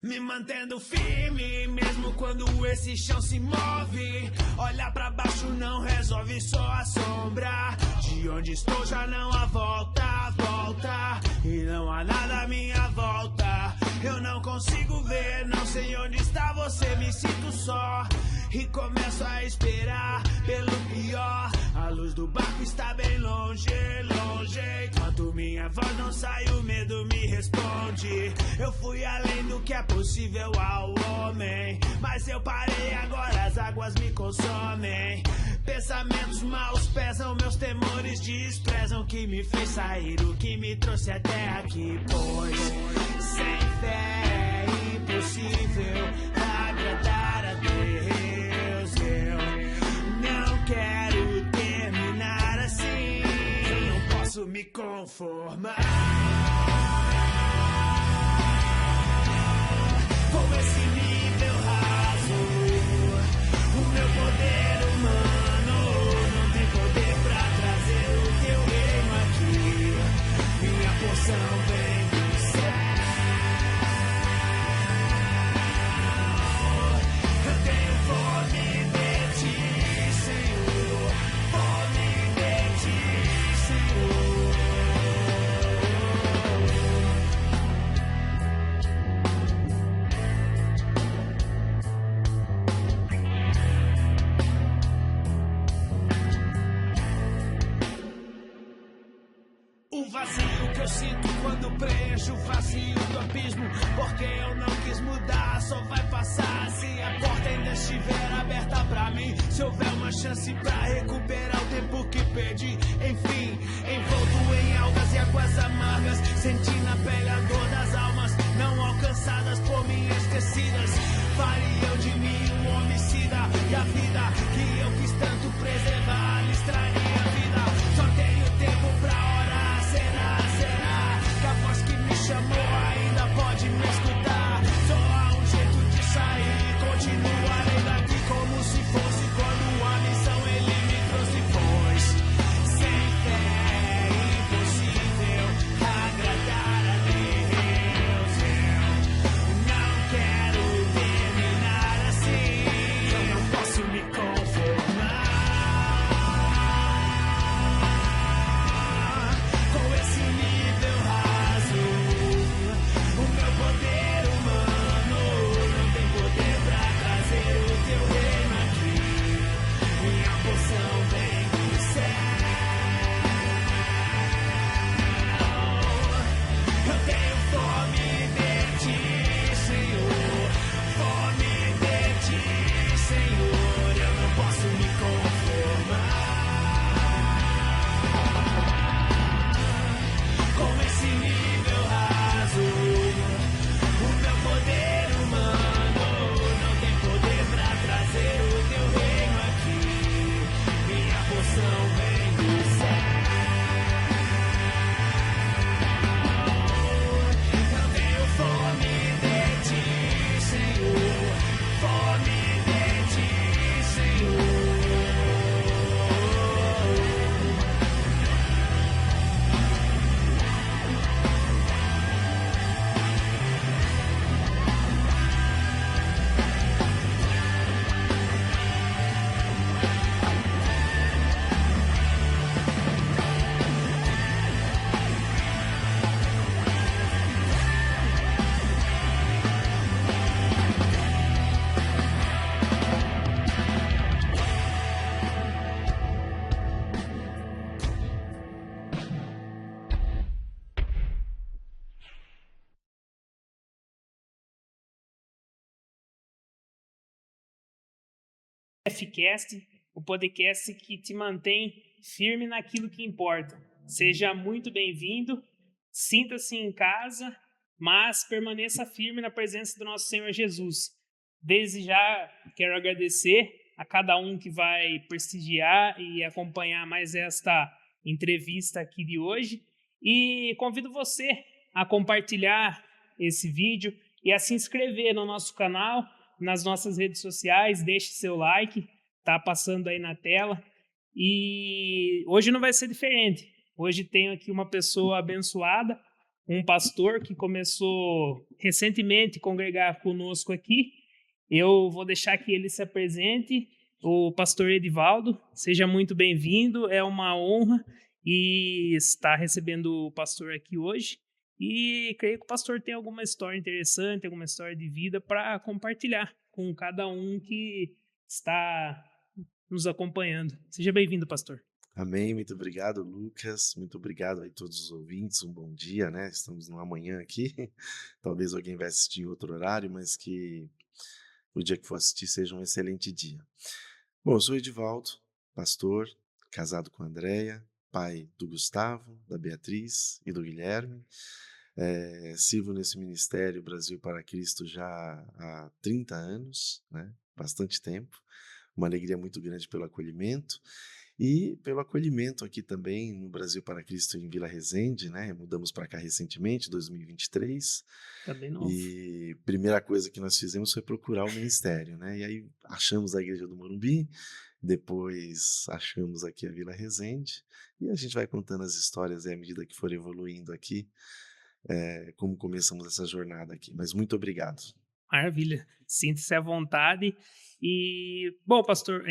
Me mantendo firme, mesmo quando esse chão se move. Olhar pra baixo não resolve, só a sombra. De onde estou já não há volta, volta. E não há nada à minha volta. Eu não consigo ver, não sei onde está você, me sinto só. E começo a esperar pelo pior. A luz do barco está bem longe, longe. Enquanto minha voz não sai, o medo me responde. Eu fui além do que é possível ao homem, mas eu parei, agora as águas me consomem. Pensamentos maus pesam, meus temores desprezam. O que me fez sair, o que me trouxe até aqui. Pois sem fé é impossível agradar a Deus. Eu não quero terminar assim, eu não posso me conformar com esse nível raso. O meu poder humano não tem poder pra trazer o teu reino aqui. Minha porção vem do céu. Eu tenho fome de ti, Senhor. Fome de ti, Senhor. O vazio que eu sinto quando preencho o vazio do abismo. Porque eu não quis mudar, só vai passar se a porta ainda estiver aberta pra mim. Se houver uma chance pra recuperar o tempo que perdi. Enfim, envolto em algas e águas amargas, sentindo a pele a dor das almas não alcançadas por mim, esquecidas. Fariam de mim um homicida, e a vida que eu quis tanto preservar lhes traria a vida. Só tenho tempo pra orar. Será que a voz que me chamou ainda pode me escutar? Só há um jeito de sair, continuo além daqui como se fosse quando a missão ele me trouxe. Pois sem fé é impossível agradar a Deus. Eu não quero terminar assim, eu não posso me conformar com esse nível raso. O meu poder humano não tem poder pra trazer o teu reino aqui. Minha porção vem do céu. Eu tenho fome de ti, Senhor. Fome de ti, Senhor. Eu não posso me conformar com esse nível raso. O meu poder humano não tem poder pra trazer o teu reino aqui. Minha porção vem do céu. Eu tenho fome de ti, Senhor. Fome de ti, Senhor. Fcast, o podcast que te mantém firme naquilo que importa. Seja muito bem-vindo, sinta-se em casa, mas permaneça firme na presença do nosso Senhor Jesus. Desde já quero agradecer a cada um que vai prestigiar e acompanhar mais esta entrevista aqui de hoje e convido você a compartilhar esse vídeo e a se inscrever no nosso canal, nas nossas redes sociais, deixe seu like, tá passando aí na tela. E hoje não vai ser diferente. Hoje tenho aqui uma pessoa abençoada um pastor que começou recentemente a congregar conosco aqui. Eu vou deixar que ele se apresente, o pastor Edivaldo. Seja muito bem-vindo, é uma honra e estar recebendo o pastor aqui hoje. E creio que o pastor tem alguma história interessante, alguma história de vida para compartilhar com cada um que está nos acompanhando. Seja bem-vindo, pastor. Amém, muito obrigado, Lucas. Muito obrigado aí a todos os ouvintes. Um bom dia, né? Estamos numa manhã aqui. Talvez alguém vai assistir em outro horário, mas que o dia que for assistir seja um excelente dia. Bom, eu sou Edivaldo, pastor, casado com a Andréia, pai do Gustavo, da Beatriz e do Guilherme. Sirvo nesse ministério Brasil para Cristo já há 30 anos, né? Bastante tempo. Uma alegria muito grande pelo acolhimento. E pelo acolhimento aqui também no Brasil para Cristo em Vila Resende, né? Mudamos para cá recentemente, 2023. Tá bem novo. E primeira coisa que nós fizemos foi procurar o ministério, né? E aí achamos a igreja do Morumbi, depois achamos aqui a Vila Resende, e a gente vai contando as histórias aí à medida que for evoluindo aqui, como começamos essa jornada aqui. Mas muito obrigado. Maravilha. Sinta-se à vontade. E, bom, pastor,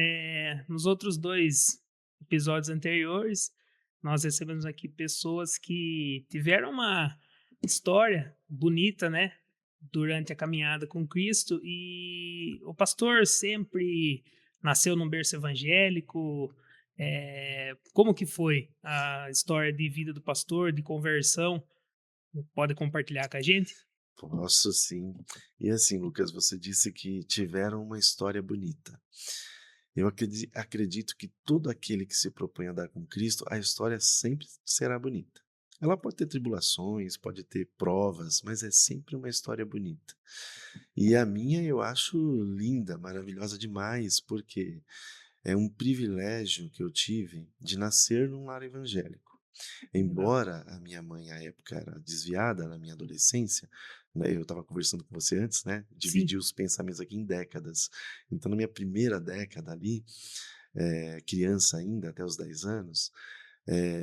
nos outros 2 episódios anteriores, nós recebemos aqui pessoas que tiveram uma história bonita, né, durante a caminhada com Cristo. E o pastor sempre nasceu num berço evangélico. Como que foi a história de vida do pastor, de conversão? Pode compartilhar com a gente? Posso sim. E assim, Lucas, você disse que tiveram uma história bonita. Eu acredito que todo aquele que se propõe a andar com Cristo, a história sempre será bonita. Ela pode ter tribulações, pode ter provas, mas é sempre uma história bonita. E a minha eu acho linda, maravilhosa demais, porque é um privilégio que eu tive de nascer num lar evangélico. Legal. Embora a minha mãe, à época, era desviada na minha adolescência, né, eu estava conversando com você antes, né? Sim. Dividi os pensamentos aqui em décadas. Então, na minha primeira década ali, criança ainda, até os 10 anos,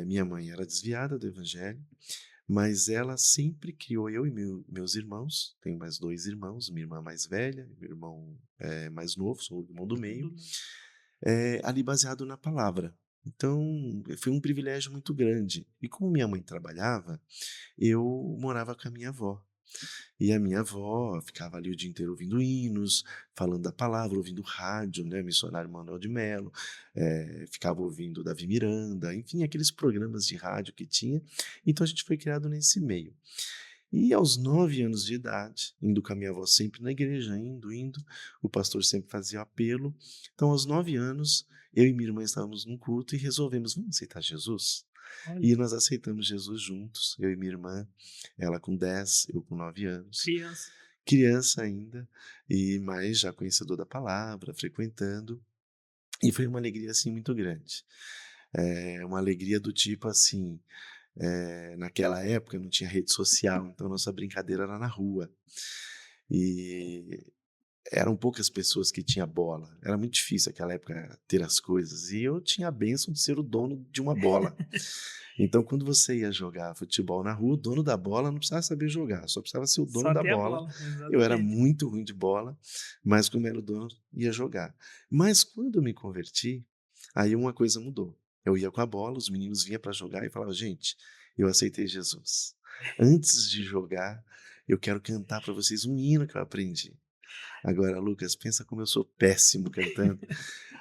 minha mãe era desviada do evangelho, mas ela sempre criou eu e meus irmãos. Tenho mais 2 irmãos, minha irmã mais velha, meu irmão mais novo, sou o irmão do meio, ali baseado na palavra. Então, foi um privilégio muito grande. E como minha mãe trabalhava, eu morava com a minha avó. E a minha avó ficava ali o dia inteiro ouvindo hinos, falando da palavra, ouvindo rádio, né, missionário Manuel de Melo, ficava ouvindo Davi Miranda, enfim, aqueles programas de rádio que tinha. Então a gente foi criado nesse meio. E aos 9 anos de idade, indo com a minha avó sempre na igreja, indo, o pastor sempre fazia apelo. Então, aos 9 anos, eu e minha irmã estávamos num culto e resolvemos, vamos aceitar Jesus? Olha, E nós aceitamos Jesus juntos, eu e minha irmã, ela com 10, eu com 9 anos. criança. Criança ainda, mas já conhecedor da palavra, frequentando. E foi uma alegria, assim, muito grande. Uma alegria do tipo, assim, naquela época não tinha rede social, então nossa brincadeira era na rua. E eram poucas pessoas que tinham bola. Era muito difícil naquela época ter as coisas. E eu tinha a bênção de ser o dono de uma bola. Então, quando você ia jogar futebol na rua, o dono da bola não precisava saber jogar, só precisava ser o dono Só da ter a bola. bola, Eu era exatamente. muito ruim de bola, mas como era o dono, ia jogar. Mas quando eu me converti, aí uma coisa mudou. Eu ia com a bola, os meninos vinham para jogar e falavam, gente, eu aceitei Jesus. Antes de jogar, eu quero cantar para vocês um hino que eu aprendi. Agora, Lucas, pensa como eu sou péssimo cantando.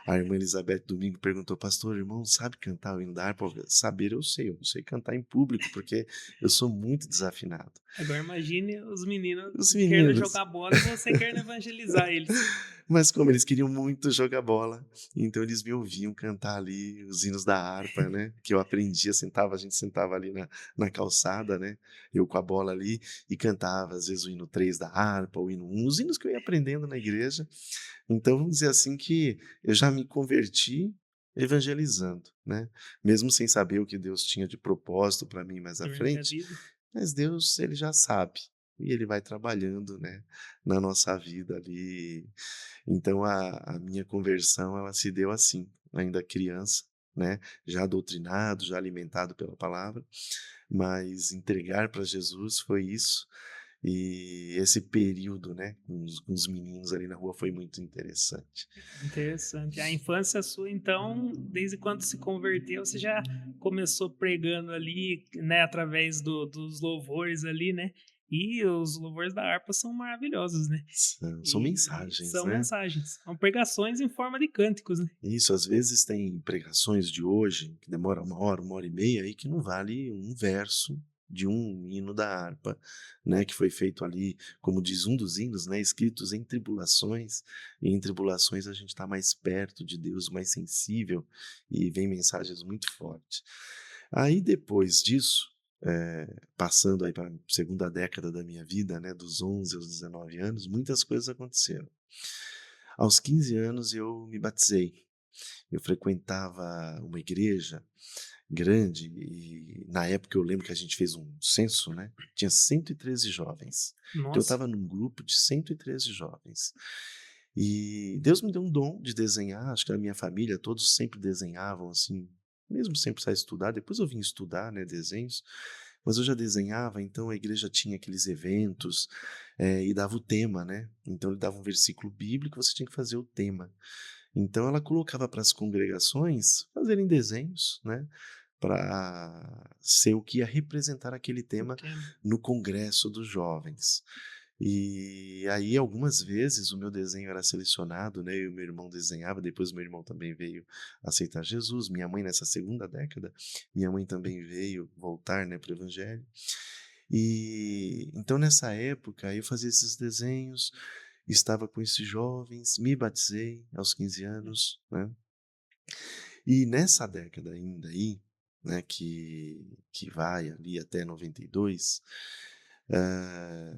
A irmã Elizabeth domingo perguntou, pastor, irmão, sabe cantar o hino da harpa? Saber eu não sei cantar em público, porque eu sou muito desafinado. Agora imagine os meninos Os querendo meninos, jogar bola e você querendo evangelizar eles. mas como eles queriam muito jogar bola, então eles me ouviam cantar ali os hinos da harpa, né? Que eu aprendia, a gente sentava ali na calçada, né? Eu com a bola ali e cantava, às vezes, o hino 3 da harpa, o hino 1, os hinos que eu ia aprendendo na igreja. Então, vamos dizer assim que eu já me converti evangelizando, né? Mesmo sem saber o que Deus tinha de propósito para mim mais à Durante a frente, vida. mas Deus, ele já sabe. E ele vai trabalhando, né, na nossa vida ali. Então a minha conversão, ela se deu assim, ainda criança. né, já doutrinado, já alimentado pela palavra, mas entregar para Jesus foi isso. E esse período, né, com os meninos ali na rua foi muito interessante. Interessante. A infância sua, então, desde quando se converteu, você já começou pregando ali, né, através dos louvores ali, né? E os louvores da harpa são maravilhosos, né? São E mensagens, são né? mensagens, são pregações em forma de cânticos, né? Isso, às vezes tem pregações de hoje, que demora uma hora e meia, e que não vale um verso de um hino da harpa, né, que foi feito ali, como diz um dos hinos, né, escritos em tribulações, e em tribulações a gente está mais perto de Deus, mais sensível, e vem mensagens muito fortes. Aí depois disso, passando aí para a segunda década da minha vida, né, dos 11 aos 19 anos, muitas coisas aconteceram. Aos 15 anos eu me batizei. Eu frequentava uma igreja grande e na época eu lembro que a gente fez um censo, né, tinha 113 jovens. Então eu Nossa, estava num grupo de 113 jovens. E Deus me deu um dom de desenhar, acho que a minha família todos sempre desenhavam, assim, mesmo sem precisar estudar, depois eu vim estudar, né, desenhos, mas eu já desenhava, então a igreja tinha aqueles eventos, e dava o tema, né, então ele dava um versículo bíblico, você tinha que fazer o tema. Então ela colocava para as congregações fazerem desenhos, né, para ser o que ia representar aquele o tema tema. no congresso dos jovens. E aí algumas vezes o meu desenho era selecionado, né, e o meu irmão desenhava, depois meu irmão também veio aceitar Jesus, minha mãe nessa segunda década, minha mãe também veio voltar, né, para o evangelho. E então nessa época eu fazia esses desenhos, estava com esses jovens, me batizei aos 15 anos, né? E nessa década ainda aí, né, que vai ali até 92,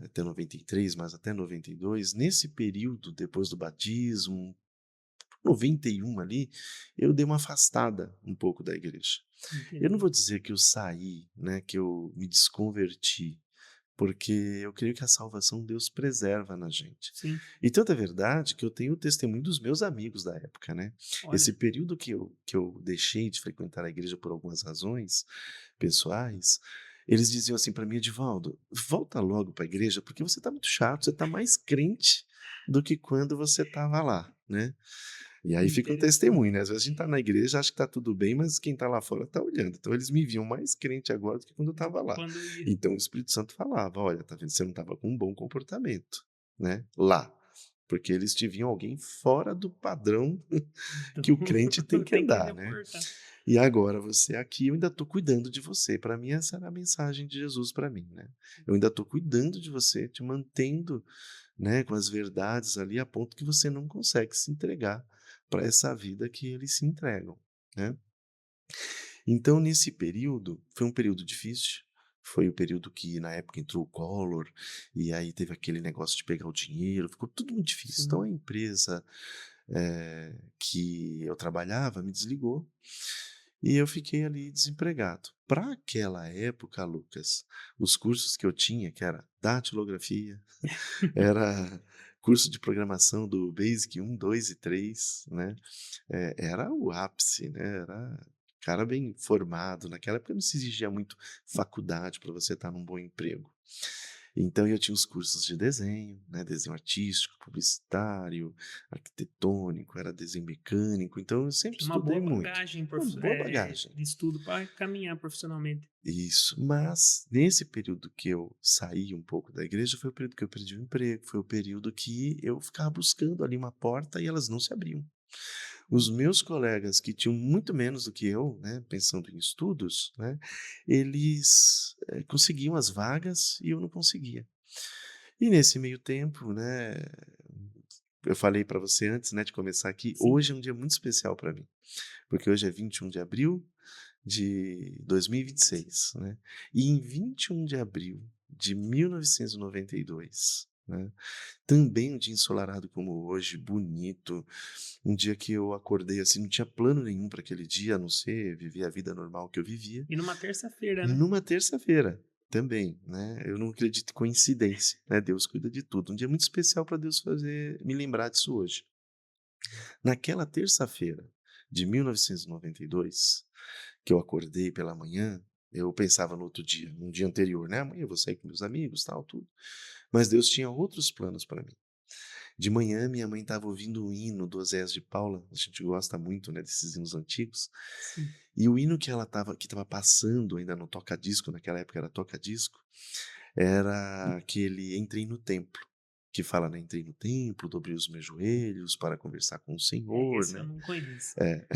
até 93, mas até 92, nesse período depois do batismo, 91 ali, eu dei uma afastada um pouco da igreja. Eu não Entendi. vou dizer que eu saí, né, que eu me desconverti, porque eu creio que a salvação Deus preserva na gente. Sim, E tanto é verdade que eu tenho o testemunho dos meus amigos da época, né. Esse olha, período que eu deixei de frequentar a igreja por algumas razões pessoais, eles diziam assim para mim: "Edivaldo, volta logo para a igreja, porque você está muito chato, você está mais crente do que quando você estava lá", né. E aí fica um interessante. testemunho, né, às vezes a gente tá na igreja, acha que tá tudo bem, mas quem tá lá fora tá olhando. Então eles me viam mais crente agora do que quando eu Do estava que lá. quando ia. Então o Espírito Santo falava: "Olha, tá vendo, você não estava com um bom comportamento, né, lá". Porque eles te viam alguém fora do padrão Então, que o crente tem que tem que andar, né. reportar. E agora você aqui, eu ainda tô cuidando de você. Para mim essa era a mensagem de Jesus para mim, né. Eu ainda tô cuidando de você, te mantendo, né, com as verdades ali, a ponto que você não consegue se entregar para essa vida que eles se entregam, né. Então nesse período, foi um período difícil, foi o período que na época entrou o Collor, e aí teve aquele negócio de pegar o dinheiro, ficou tudo muito difícil. Então Sim, a empresa, que eu trabalhava me desligou, e eu fiquei ali desempregado. Para aquela época, Lucas, os cursos que eu tinha, que era datilografia, era curso de programação do Basic 1, 2 e 3, né, era o ápice, né, era cara bem formado. Naquela época não se exigia muito faculdade para você estar num bom emprego. Então eu tinha os cursos de desenho, né, desenho artístico, publicitário, arquitetônico, era desenho mecânico, então eu sempre tinha uma estudei boa muito. bagagem Uma boa bagagem. de estudo para caminhar profissionalmente. Isso, mas nesse período que eu saí um pouco da igreja, foi o período que eu perdi o emprego, foi o período que eu ficava buscando ali uma porta e elas não se abriam. Os meus colegas que tinham muito menos do que eu, né, pensando em estudos, né, eles, conseguiam as vagas e eu não conseguia. E nesse meio tempo, né, eu falei para você antes, né, de começar aqui, Sim, hoje é um dia muito especial para mim, porque hoje é 21 de abril de 2026, né, e em 21 de abril de 1992, né, também um dia ensolarado como hoje, bonito, um dia que eu acordei, assim, não tinha plano nenhum para aquele dia, a não ser viver a vida normal que eu vivia, e numa terça-feira, né? numa terça-feira também, né, eu não acredito em coincidência, né, Deus cuida de tudo. Um dia muito especial para Deus fazer me lembrar disso hoje. Naquela terça-feira, de 1992, que eu acordei pela manhã, eu pensava no outro dia, no dia anterior, né? Amanhã eu vou sair com meus amigos, tal, tudo. Mas Deus tinha outros planos para mim. De manhã, minha mãe estava ouvindo o hino do Oséias de Paula. A gente gosta muito, né, desses hinos antigos. Sim. E o hino que estava passando ainda no toca-disco, naquela época era toca-disco, era aquele Entrei no Templo, que fala, né, entrei no templo, dobrei os meus joelhos para conversar com o Senhor, Esse eu né? não conheço. É,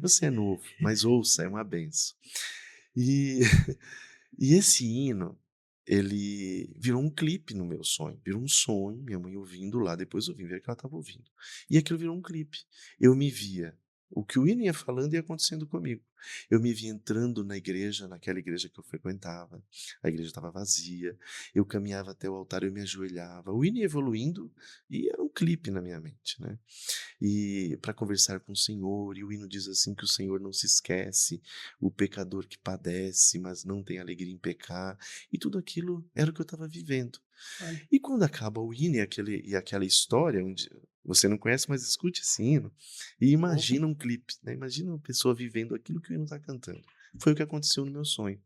você é novo, mas ouça, é uma benção. E, e esse hino, ele virou um clipe no meu sonho, virou um sonho, minha mãe ouvindo lá, depois eu vim ver que ela estava ouvindo. E aquilo virou um clipe. Eu me via, o que o hino ia falando ia acontecendo comigo. Eu me via entrando na igreja, naquela igreja que eu frequentava, a igreja estava vazia, eu caminhava até o altar, eu me ajoelhava, o hino ia evoluindo e era um clipe na minha mente, né? E para conversar com o Senhor, e o hino diz assim que o Senhor não se esquece, o pecador que padece, mas não tem alegria em pecar, e tudo aquilo era o que eu estava vivendo. Olha, E quando acaba o hino e aquela história, onde você não conhece, mas escute esse hino, e opa, imagina um clipe, né? Imagina uma pessoa vivendo aquilo que o hino está cantando. Foi o que aconteceu no meu sonho.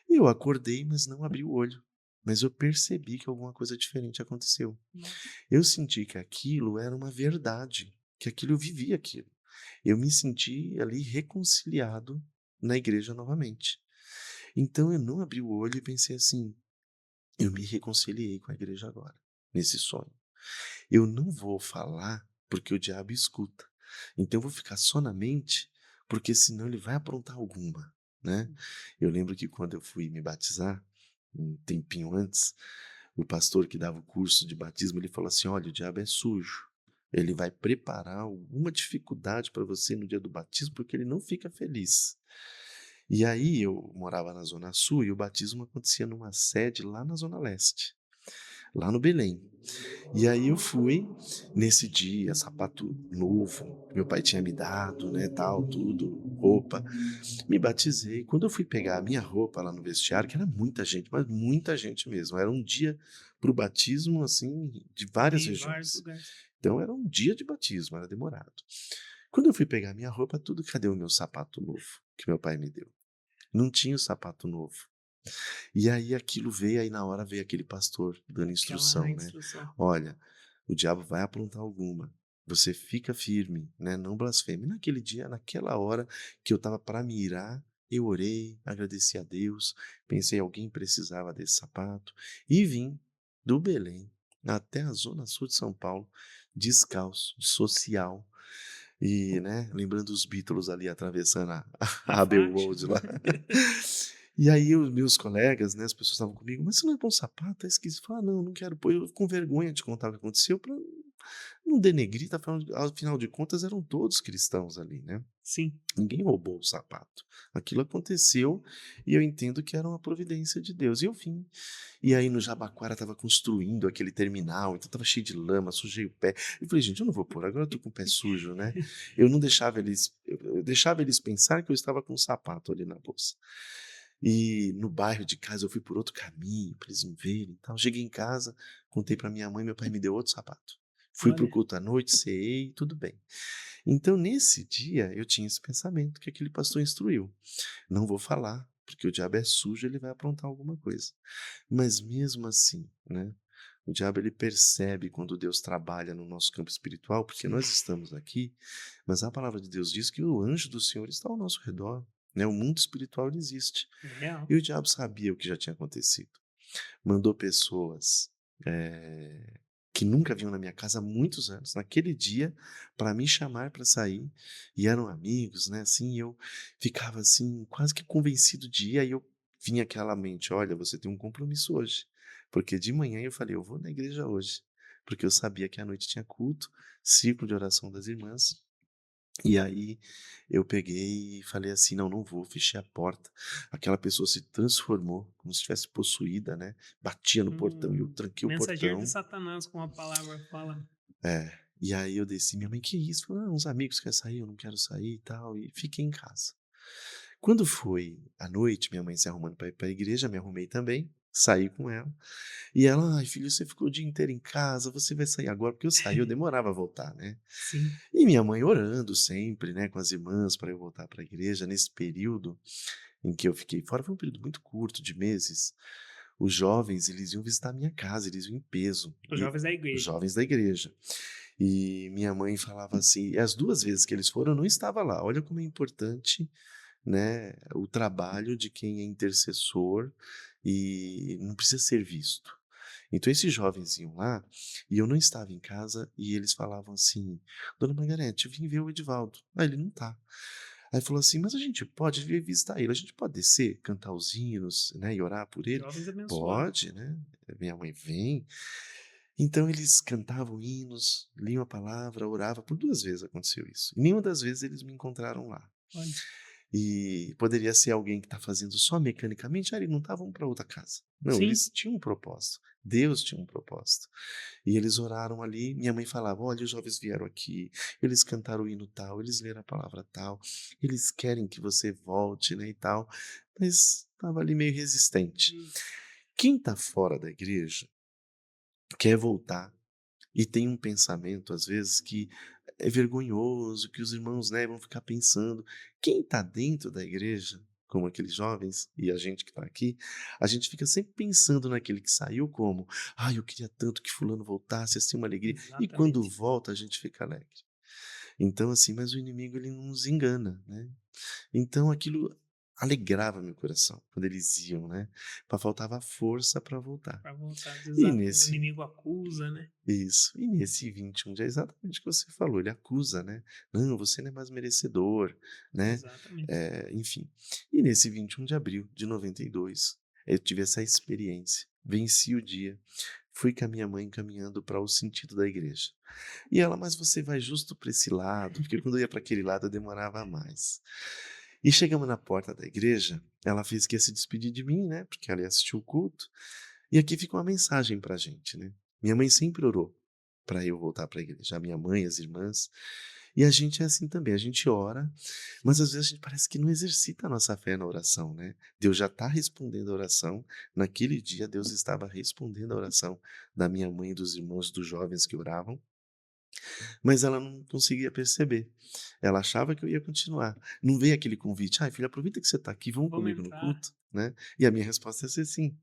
Eu acordei, mas não abri o olho. Mas eu percebi que alguma coisa diferente aconteceu. nossa, Eu senti que aquilo era uma verdade, que aquilo eu vivia aquilo. Eu me senti ali reconciliado na igreja novamente. Então eu não abri o olho e pensei assim: eu me reconciliei com a igreja agora, nesse sonho. Eu não vou falar porque o diabo escuta. Então eu vou ficar só na mente, porque senão ele vai aprontar alguma, né? Eu lembro que quando eu fui me batizar, um tempinho antes, o pastor que dava o curso de batismo, ele falou assim: olha, o diabo é sujo. Ele vai preparar alguma dificuldade para você no dia do batismo, porque ele não fica feliz. E aí eu morava na Zona Sul e o batismo acontecia numa sede lá na Zona Leste, lá no Belém. E aí eu fui nesse dia, sapato novo, que meu pai tinha me dado, né, tal, tudo, roupa. Me batizei. Quando eu fui pegar a minha roupa lá no vestiário, que era muita gente, mas muita gente mesmo. Era um dia para o batismo, assim, de várias de vários regiões. lugares. Então era um dia de batismo, era demorado. Quando eu fui pegar a minha roupa, tudo, cadê o meu sapato novo que meu pai me deu? Não tinha o sapato novo. E aí aquilo veio, aí na hora veio aquele pastor dando Aquela instrução, né? instrução. Olha, o diabo vai aprontar alguma. Você fica firme, né? Não blasfeme. Naquele dia, naquela hora que eu estava para me irar, eu orei, agradeci a Deus, pensei alguém precisava desse sapato e vim do Belém até a zona sul de São Paulo, descalço, de social. E, né, lembrando os Beatles ali atravessando A a Abbey faixa. Road lá. E aí os meus colegas, né, as pessoas estavam comigo, mas você não é bom sapato? É esquisito. Falar, não, não quero pôr. Eu com vergonha de contar o que aconteceu para não denegrir, tá falando, afinal de contas eram todos cristãos ali, né? Sim. Ninguém roubou o sapato. Aquilo aconteceu e eu entendo que era uma providência de Deus. E eu vim. E aí no Jabaquara estava construindo aquele terminal, então estava cheio de lama, sujei o pé. Eu falei, gente, eu não vou pôr, agora eu tô com o pé sujo, né? Eu não deixava eles, eu deixava eles pensar que eu estava com um sapato ali na bolsa. E no bairro de casa eu fui por outro caminho, para eles não verem e tal. Cheguei em casa, contei para minha mãe, meu pai me deu outro sapato. Fui para o Olha, culto à noite, ceei, tudo bem. Então, nesse dia, eu tinha esse pensamento que aquele pastor instruiu. Não vou falar, porque o diabo é sujo, ele vai aprontar alguma coisa. Mas mesmo assim, né? O diabo ele percebe quando Deus trabalha no nosso campo espiritual, porque sim. nós estamos aqui, mas a palavra de Deus diz que o anjo do Senhor está ao nosso redor, né? O mundo espiritual ele existe. É real. E o diabo sabia o que já tinha acontecido. Mandou pessoas que nunca vinham na minha casa há muitos anos, naquele dia, para me chamar para sair, e eram amigos, né? Assim, e eu ficava assim, quase que convencido de ir, aí eu vinha aquela mente, olha, você tem um compromisso hoje, porque de manhã eu falei, eu vou na igreja hoje, porque eu sabia que à noite tinha culto, círculo de oração das irmãs, e aí eu peguei e falei assim, não, não vou, fechei a porta. Aquela pessoa se transformou, como se estivesse possuída, né? Batia no portão e eu tranquei o Mensageiro de portão. Satanás, como a palavra fala. É, e aí eu desci, minha mãe, que isso? Falei, uns amigos querem sair, eu não quero sair e tal, e fiquei em casa. Quando foi à noite, minha mãe se arrumando para ir para a igreja, me arrumei também, saí com ela. E ela: "Ai, filho, você ficou o dia inteiro em casa, você vai sair agora?" Porque eu saí, eu demorava a voltar, né. Sim. E minha mãe orando sempre, né, com as irmãs para eu voltar para a igreja. Nesse período em que eu fiquei fora, foi um período muito curto, de meses. Os jovens, eles iam visitar a minha casa, eles iam em peso, Os e jovens da os igreja. jovens da igreja. E minha mãe falava assim, e as 2 vezes que eles foram, eu não estava lá. Olha como é importante, né, o trabalho de quem é intercessor e não precisa ser visto. Então esses jovens iam lá, e eu não estava em casa, e eles falavam assim: "Dona Margarete, eu vim ver o Edivaldo". "Ah, ele não tá". Aí falou assim: "Mas a gente pode vir visitar ele, a gente pode descer, cantar os hinos, né, e orar por ele?" Jovens abençoados. "Pode, né, minha mãe vem". Então eles cantavam hinos, liam a palavra, orava. Por 2 vezes aconteceu isso. E nenhuma das vezes eles me encontraram lá. Olha, E poderia ser alguém que está fazendo só mecanicamente: "Ah, ele não está, vamos para outra casa". Não, sim, eles tinham um propósito, Deus tinha um propósito. E eles oraram ali, minha mãe falava: "Olha, os jovens vieram aqui, eles cantaram o hino tal, eles leram a palavra tal, eles querem que você volte, né, e tal", mas estava ali meio resistente. hum, Quem está fora da igreja quer voltar e tem um pensamento, às vezes, que é vergonhoso, que os irmãos, né, vão ficar pensando. Quem está dentro da igreja, como aqueles jovens e a gente que está aqui, a gente fica sempre pensando naquele que saiu como: "Ai, eu queria tanto que fulano voltasse, assim, uma alegria", e quando exatamente. volta a gente fica alegre. Então, assim, mas o inimigo ele não nos engana, né. Então aquilo alegrava meu coração, quando eles iam, né, faltava força para voltar. Para voltar, às vezes E o nesse inimigo acusa, né? Isso. E nesse 21 de é exatamente o que você falou, ele acusa, né. "Não, você não é mais merecedor", né, Exatamente. enfim. E nesse 21 de abril de 92, eu tive essa experiência, venci o dia, fui com a minha mãe caminhando para o sentido da igreja. E ela: "Mas você vai justo para esse lado", porque quando eu ia para aquele lado eu demorava mais. E chegamos na porta da igreja, ela fez que ia se despedir de mim, né, porque ela ia assistir o culto, e aqui fica uma mensagem pra gente, né. Minha mãe sempre orou para eu voltar para a igreja, a minha mãe, as irmãs, e a gente é assim também, a gente ora, mas às vezes a gente parece que não exercita a nossa fé na oração, né. Deus já está respondendo a oração, naquele dia Deus estava respondendo a oração da minha mãe e dos irmãos, dos jovens que oravam, mas ela não conseguia perceber. Ela achava que eu ia continuar. Não veio aquele convite: "Ai filho, aproveita que você está aqui, vamos Vamos comigo no entrar. culto", né. E a minha resposta ia ser sim.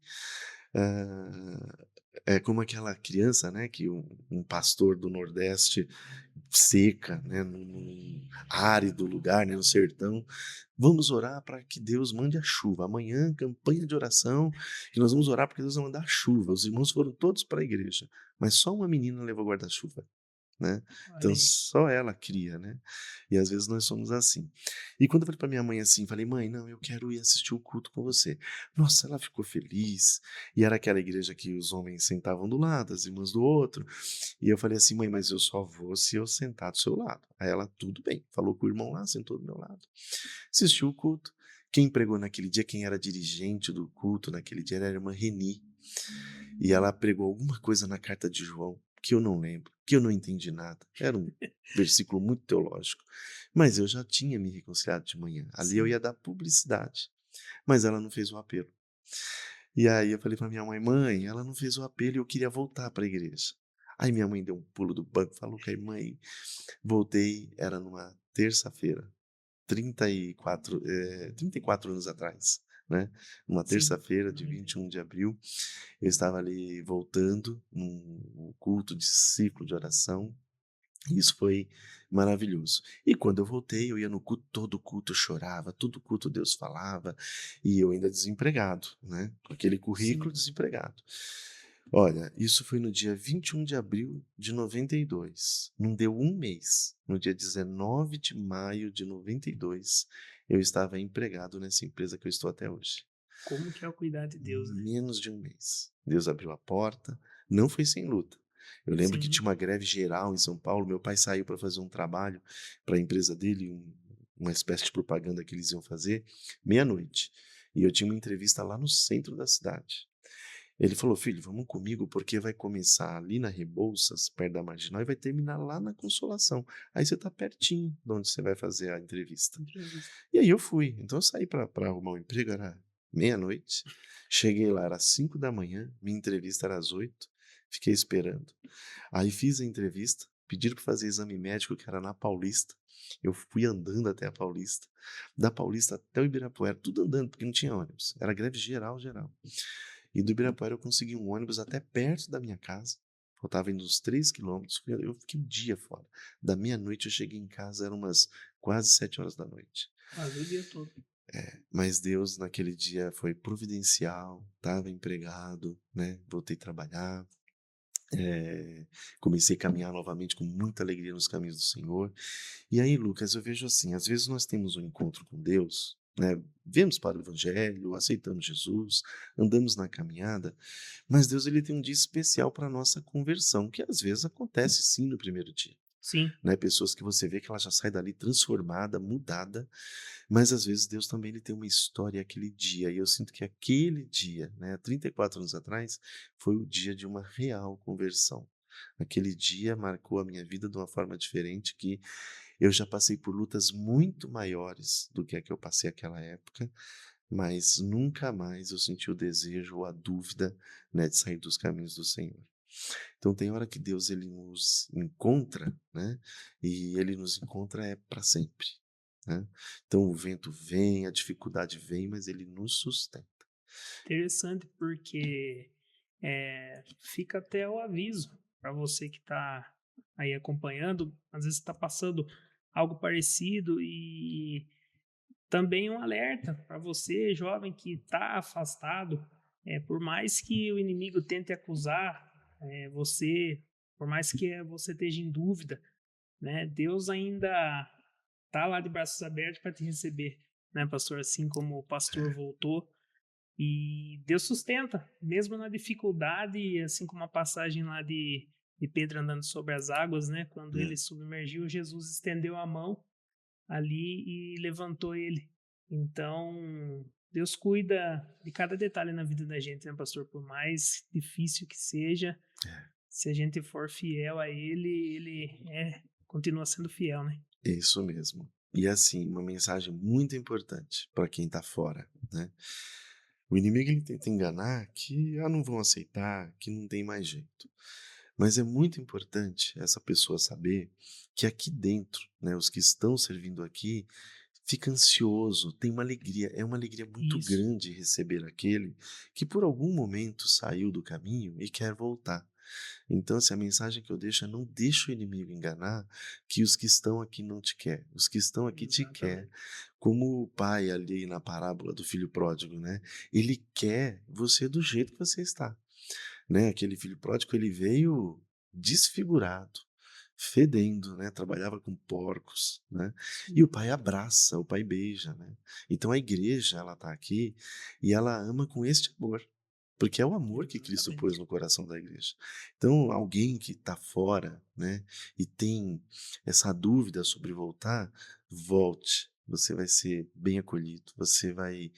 É como aquela criança, né, que um pastor do Nordeste seca, né, num árido lugar, né, no sertão: "Vamos orar para que Deus mande a chuva. Amanhã, campanha de oração, que nós vamos orar porque Deus vai mandar a chuva". Os irmãos foram todos para a igreja, mas só uma menina levou guarda-chuva, né. Olha Então aí. só ela cria, né. E às vezes nós somos assim. E quando eu falei para minha mãe assim, falei: "Mãe, não, eu quero ir assistir o culto com você". Nossa, ela ficou feliz, e era aquela igreja que os homens sentavam do lado, as irmãs do outro, e eu falei assim: "Mãe, mas eu só vou se eu sentar do seu lado". Aí ela: "Tudo bem", falou com o irmão lá, sentou do meu lado. Assistiu o culto. Quem pregou naquele dia, quem era dirigente do culto naquele dia era a irmã Reni. E ela pregou alguma coisa na carta de João, que eu não lembro, que eu não entendi nada. Era um versículo muito teológico. Mas eu já tinha me reconciliado de manhã. Ali eu Sim. ia dar publicidade. Mas ela não fez o apelo. E aí eu falei para minha mãe: "Mãe, ela não fez o apelo e eu queria voltar para a igreja". Aí minha mãe deu um pulo do banco, falou com a irmã e voltei, era numa terça-feira. 34 anos atrás, né, numa Sim. terça-feira de 90. 21 de abril, eu estava ali voltando num culto de ciclo de oração, e isso foi maravilhoso. E quando eu voltei, eu ia no culto, todo culto eu chorava, todo culto Deus falava, e eu ainda desempregado, né, com aquele currículo, Sim. desempregado. Olha, isso foi no dia 21 de abril de 92. Não deu um mês. No dia 19 de maio de 92, eu estava empregado nessa empresa que eu estou até hoje. Como que é o cuidar de Deus, né? Menos de um mês. Deus abriu a porta, não foi sem luta. Eu lembro que Sim. tinha uma greve geral em São Paulo, meu pai saiu para fazer um trabalho para a empresa dele, uma espécie de propaganda que eles iam fazer, meia-noite. E eu tinha uma entrevista lá no centro da cidade. Ele falou: "Filho, vamos comigo porque vai começar ali na Rebouças, perto da Marginal, e vai terminar lá na Consolação. Aí você tá pertinho de onde você vai fazer a entrevista". Entrevista. E aí eu fui. Então eu saí para arrumar um emprego, era meia-noite. Cheguei lá, era 5 da manhã, minha entrevista era às 8, fiquei esperando. Aí fiz a entrevista, pediram para fazer exame médico, que era na Paulista. Eu fui andando até a Paulista, da Paulista até o Ibirapuera, tudo andando, porque não tinha ônibus. Era greve geral, geral. E do Ibirapuera eu consegui um ônibus até perto da minha casa. Faltava ainda uns 3 quilômetros. Eu fiquei um dia fora. Da meia-noite eu cheguei em casa, eram umas quase 7 horas da noite. Quase o dia todo. Mas Deus naquele dia foi providencial, estava empregado, né? Voltei a trabalhar, comecei a caminhar novamente com muita alegria nos caminhos do Senhor. E aí, Lucas, eu vejo assim, às vezes nós temos um encontro com Deus, né? Vemos para o Evangelho, aceitamos Jesus, andamos na caminhada, mas Deus ele tem um dia especial para a nossa conversão, que às vezes acontece sim no primeiro dia. Sim, Né, pessoas que você vê que ela já sai dali transformada, mudada, mas às vezes Deus também ele tem uma história aquele dia, e eu sinto que aquele dia, né, há 34 anos atrás, foi o dia de uma real conversão. Aquele dia marcou a minha vida de uma forma diferente, que eu já passei por lutas muito maiores do que a que eu passei naquela época, mas nunca mais eu senti o desejo ou a dúvida, né, de sair dos caminhos do Senhor. Então tem hora que Deus ele nos encontra, né? E ele nos encontra é para sempre, né? Então o vento vem, a dificuldade vem, mas ele nos sustenta. interessante porque fica até o aviso para você que está aí acompanhando, às vezes está passando algo parecido e também um alerta para você, jovem, que está afastado, por mais que o inimigo tente acusar você, por mais que você esteja em dúvida, né, Deus ainda está lá de braços abertos para te receber, né, pastor? Assim como o pastor voltou, e Deus sustenta, mesmo na dificuldade, assim como a passagem lá de Pedro andando sobre as águas, né? Quando É, ele submergiu, Jesus estendeu a mão ali e levantou ele. Então, Deus cuida de cada detalhe na vida da gente, né, pastor? Por mais difícil que seja, se a gente for fiel a ele continua sendo fiel, né? é isso mesmo. E assim, uma mensagem muito importante para quem está fora, né? O inimigo ele tenta enganar que não vão aceitar, que não tem mais jeito. Mas é muito importante essa pessoa saber que aqui dentro, né, os que estão servindo aqui, fica ansioso, tem uma alegria, é uma alegria muito Isso, grande receber aquele que por algum momento saiu do caminho e quer voltar. Então, assim, a mensagem que eu deixo é: não deixa o inimigo enganar que os que estão aqui não te quer. Os que estão aqui te quer, exatamente. como o pai ali na parábola do filho pródigo, né? Ele quer você do jeito que você está, né? Aquele filho pródigo, ele veio desfigurado, fedendo, né? Trabalhava com porcos, né? E o Sim, pai abraça, o pai beija, né? Então a igreja, ela tá aqui e ela ama com este amor. Porque é o amor que Cristo pôs exatamente. no coração da igreja. Então, alguém que está fora, né, e tem essa dúvida sobre voltar, volte. Você vai ser bem acolhido, você vai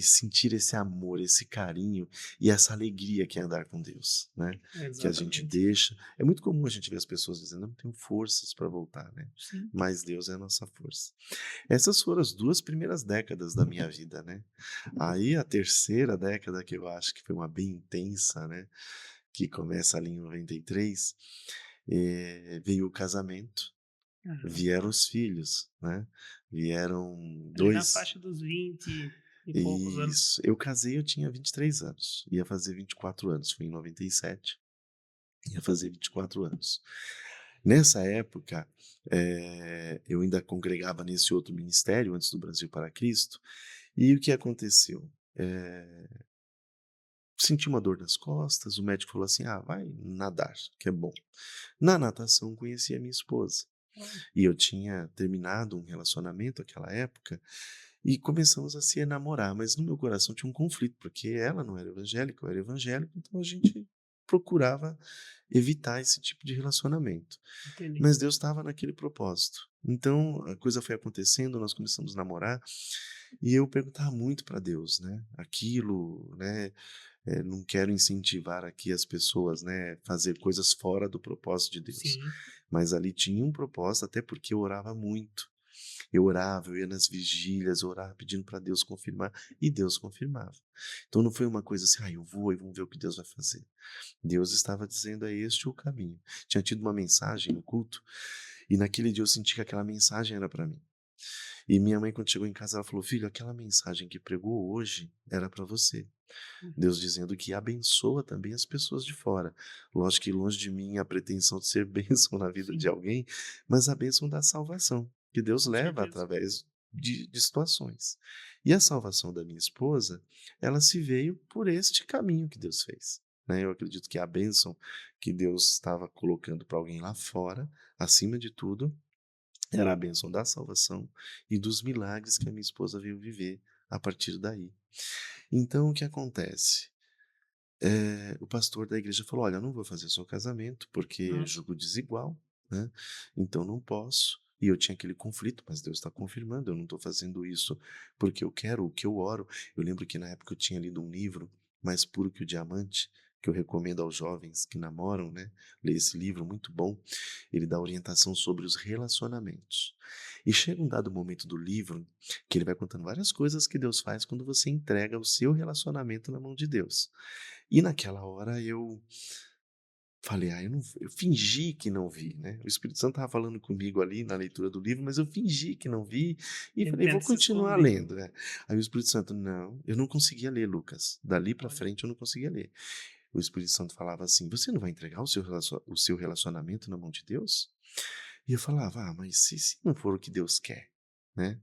sentir esse amor, esse carinho e essa alegria que é andar com Deus, né? Que a gente Exatamente. deixa. É muito comum a gente ver as pessoas dizendo: "Não tenho forças para voltar", né? Sim. Mas Deus é a nossa força. Essas foram as 2 primeiras décadas da minha vida, né. Aí a terceira década, que eu acho que foi uma bem intensa, né, que começa ali em 93, veio o casamento, Aham. vieram os filhos, né, vieram Ali na 2. faixa dos 20 e poucos anos. Isso. Eu casei, eu tinha 23 anos, ia fazer 24 anos, foi em 97, ia fazer 24 anos. Nessa época, eu ainda congregava nesse outro ministério, antes do Brasil para Cristo, e o que aconteceu? Senti uma dor nas costas, o médico falou assim: "Ah, vai nadar, que é bom". Na natação conheci a minha esposa, Olha, e eu tinha terminado um relacionamento naquela época, e começamos a se namorar, mas no meu coração tinha um conflito, porque ela não era evangélica, eu era evangélico, então a gente procurava evitar esse tipo de relacionamento. entendi. Mas Deus estava naquele propósito. Então a coisa foi acontecendo, nós começamos a namorar, e eu perguntava muito para Deus, né, aquilo, né, não quero incentivar aqui as pessoas, né, fazer coisas fora do propósito de Deus, Sim, mas ali tinha um propósito, até porque eu orava muito. Eu orava, eu ia nas vigílias, eu orava pedindo para Deus confirmar, e Deus confirmava. Então não foi uma coisa assim, eu vou e vamos ver o que Deus vai fazer. Deus estava dizendo, é este o caminho. Tinha tido uma mensagem no culto, e naquele dia eu senti que aquela mensagem era para mim. E minha mãe, quando chegou em casa, ela falou, filho, aquela mensagem que pregou hoje era para você. Deus dizendo que abençoa também as pessoas de fora. Lógico que longe de mim a pretensão de ser bênção na vida de Sim, alguém, mas a bênção da salvação, que Deus com leva certeza. através de situações. E a salvação da minha esposa, ela se veio por este caminho que Deus fez. Né? Eu acredito que a bênção que Deus estava colocando para alguém lá fora, acima de tudo, era a bênção da salvação e dos milagres que a minha esposa veio viver a partir daí. Então, o que acontece? O pastor da igreja falou: "Olha, eu não vou fazer seu casamento, porque é Nossa, julgo desigual, né, então não posso". E eu tinha aquele conflito, mas Deus está confirmando, eu não estou fazendo isso porque eu quero, o que eu oro. Eu lembro que na época eu tinha lido um livro, Mais Puro que o Diamante, que eu recomendo aos jovens que namoram, né, ler esse livro, muito bom. Ele dá orientação sobre os relacionamentos. E chega um dado momento do livro que ele vai contando várias coisas que Deus faz quando você entrega o seu relacionamento na mão de Deus. E naquela hora eu falei: eu não eu fingi que não vi, né. O Espírito Santo estava falando comigo ali na leitura do livro, mas eu fingi que não vi e falei: "Vou tentando se continuar esconder. lendo", né. Aí o Espírito Santo: "Não", eu não conseguia ler, Lucas. Dali para Olha, frente eu não conseguia ler. O Espírito Santo falava assim: "Você não vai entregar o seu relacionamento na mão de Deus?" E eu falava: mas se não for o que Deus quer, né?"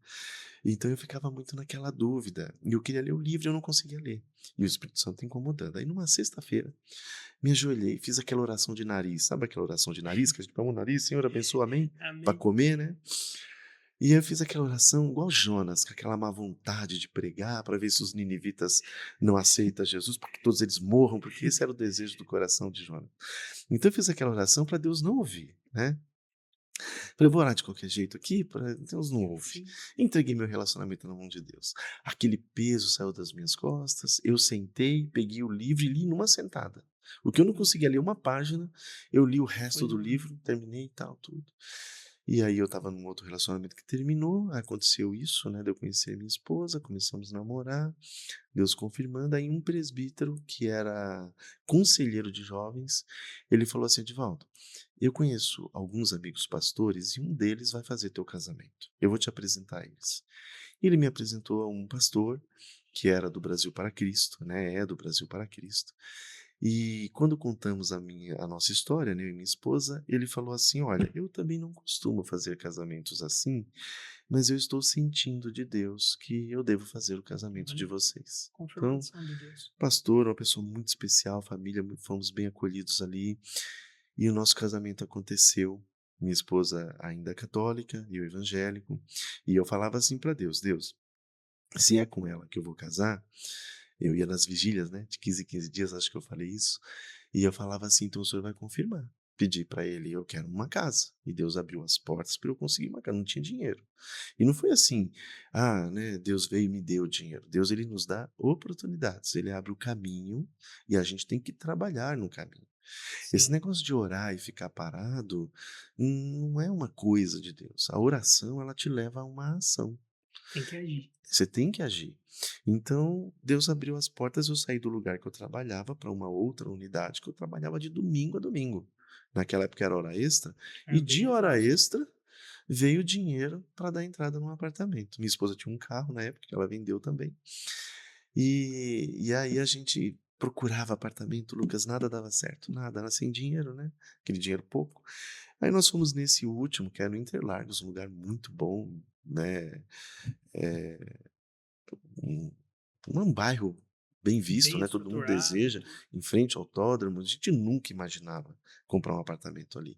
Então eu ficava muito naquela dúvida, e eu queria ler o livro e eu não conseguia ler. E o Espírito Santo incomodando. Aí numa sexta-feira, me ajoelhei, fiz aquela oração de nariz, sabe aquela oração de nariz que a gente põe a mão no nariz, Senhor abençoa, amém? Para amém. comer, né? E eu fiz aquela oração igual Jonas, com aquela má vontade de pregar para ver se os ninivitas não aceitam Jesus, para que todos eles morram, porque esse era o desejo do coração de Jonas. Então eu fiz aquela oração para Deus não ouvir, né? Falei, vou orar de qualquer jeito aqui, para Deus não ouve. Sim, Entreguei meu relacionamento na mão de Deus. Aquele peso saiu das minhas costas, eu sentei, peguei o livro e li numa sentada. O que eu não conseguia ler uma página, eu li o resto foi do no livro, terminei e tal, tudo. E aí eu estava num outro relacionamento que terminou, aconteceu isso, né, de eu conhecer minha esposa, começamos a namorar, Deus confirmando, aí um presbítero que era conselheiro de jovens, ele falou assim: "Edivaldo, eu conheço alguns amigos pastores e um deles vai fazer teu casamento. Eu vou te apresentar eles". Ele me apresentou a um pastor que era do Brasil para Cristo, né, é do Brasil para Cristo. E quando contamos a nossa história, né, eu e minha esposa, ele falou assim: "Olha, eu também não costumo fazer casamentos assim, mas eu estou sentindo de Deus que eu devo fazer o casamento de olha, vocês". Então, confirmação de Deus. pastor, uma pessoa muito especial, família, fomos bem acolhidos ali, e o nosso casamento aconteceu. Minha esposa ainda é católica, e eu evangélico, e eu falava assim para Deus: "Deus, se é com ela que eu vou casar", eu ia nas vigílias, né, de 15 em 15 dias, acho que eu falei isso, e eu falava assim: "Então o senhor vai confirmar". Pedi para ele: "Eu quero uma casa", e Deus abriu as portas para eu conseguir uma casa, não tinha dinheiro. E não foi assim, né, Deus veio e me deu dinheiro. Deus, ele nos dá oportunidades, ele abre o caminho e a gente tem que trabalhar no caminho. Esse Sim, negócio de orar e ficar parado não é uma coisa de Deus. A oração, ela te leva a uma ação. tem que agir. Você tem que agir. Então, Deus abriu as portas, eu saí do lugar que eu trabalhava para uma outra unidade que eu trabalhava de domingo a domingo. Naquela época era hora extra, É e bem de hora exausto. extra veio dinheiro para dar entrada num apartamento. Minha esposa tinha um carro na época que ela vendeu também. E aí a gente procurava apartamento, Lucas, nada dava certo, nada, era sem dinheiro, né? Aquele dinheiro pouco. Aí nós fomos nesse último, que era no Interlagos, um lugar muito bom, né? É, um, um bairro bem visto, Bem né? Todo mundo estruturado, deseja, tudo. em frente ao autódromo. A gente nunca imaginava comprar um apartamento ali.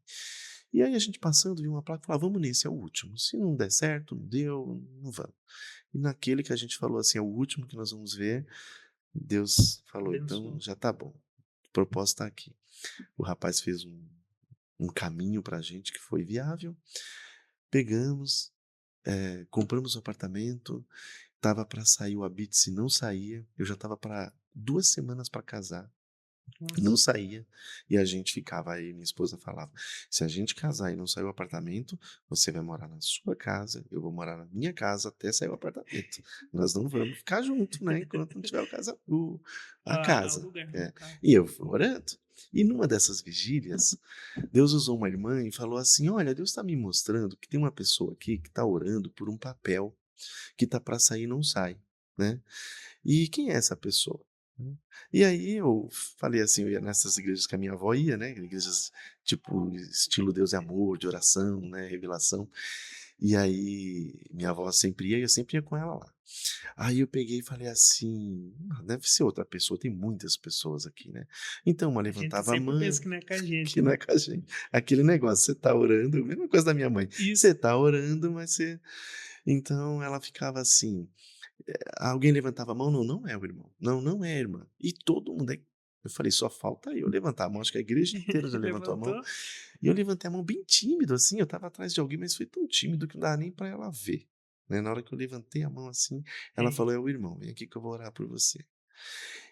E aí a gente passando, viu uma placa e falou: vamos nesse, é o último. Se não der certo, não deu, não vamos. E naquele que a gente falou assim, é o último que nós vamos ver, Deus falou: então Abençoou. já tá bom, o propósito está aqui. O rapaz fez um caminho para a gente que foi viável, pegamos, compramos o apartamento, tava para sair o habite, se não saía, eu já tava para 2 semanas para casar. Não Nossa. saía. E a gente ficava, aí minha esposa falava: se a gente casar e não sair o apartamento, você vai morar na sua casa, eu vou morar na minha casa até sair o apartamento. Nós não vamos ficar junto, né? Enquanto não tiver a O casa. lugar, É. no caso. E eu fui orando. E numa dessas vigílias, Deus usou uma irmã e falou assim: olha, Deus está me mostrando que tem uma pessoa aqui que está orando por um papel que está para sair e não sai, né? E quem é essa pessoa? Né. E aí eu falei assim, eu ia nessas igrejas que a minha avó ia, né, igrejas tipo estilo Deus é amor, de oração, né, revelação. E aí minha avó sempre ia e eu sempre ia com ela lá. Aí eu peguei e falei assim: "Ah, deve ser outra pessoa, tem muitas pessoas aqui, né". Então uma A gente levantava a sempre pensa mão, que não é com a que gente, não né? é com a gente. Aquele negócio, você tá orando, mesma coisa da minha mãe, Isso. você tá orando, mas você então ela ficava assim, alguém levantava a mão? Não, não é o irmão. Não, não é a irmã. E todo mundo aí eu falei: "Só falta eu levantar a mão", acho que a igreja inteira já levantou a mão. Levantou. E eu levantei a mão bem tímido, assim, eu estava atrás de alguém, mas foi tão tímido que não dava nem para ela ver, né. Na hora que eu levantei a mão, assim, ela Ei, falou: "É o irmão, vem aqui que eu vou orar por você".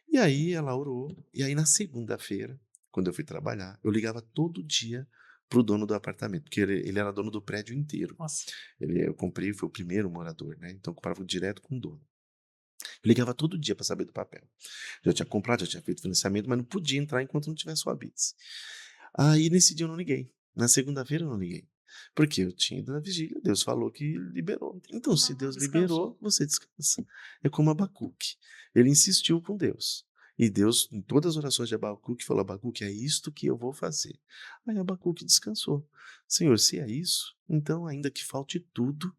E aí ela orou, e aí na segunda-feira, quando eu fui trabalhar, eu ligava todo dia pro dono do apartamento, porque ele era dono do prédio inteiro. nossa. Eu comprei, foi o primeiro morador, né, então eu comprava direto com o dono. Eu ligava todo dia para saber do papel. Já tinha comprado, já tinha feito financiamento, mas não podia entrar enquanto não tivesse o habite. Aí nesse dia eu não liguei. Na segunda-feira eu não liguei. Porque eu tinha ido na vigília, Deus falou que liberou. Então, se Deus Descansou. liberou, você descansa. É como Abacuque. Ele insistiu com Deus. E Deus, em todas as orações de Abacuque, falou: Abacuque, é isto que eu vou fazer. Aí Abacuque descansou. Senhor, se é isso, então, ainda que falte tudo,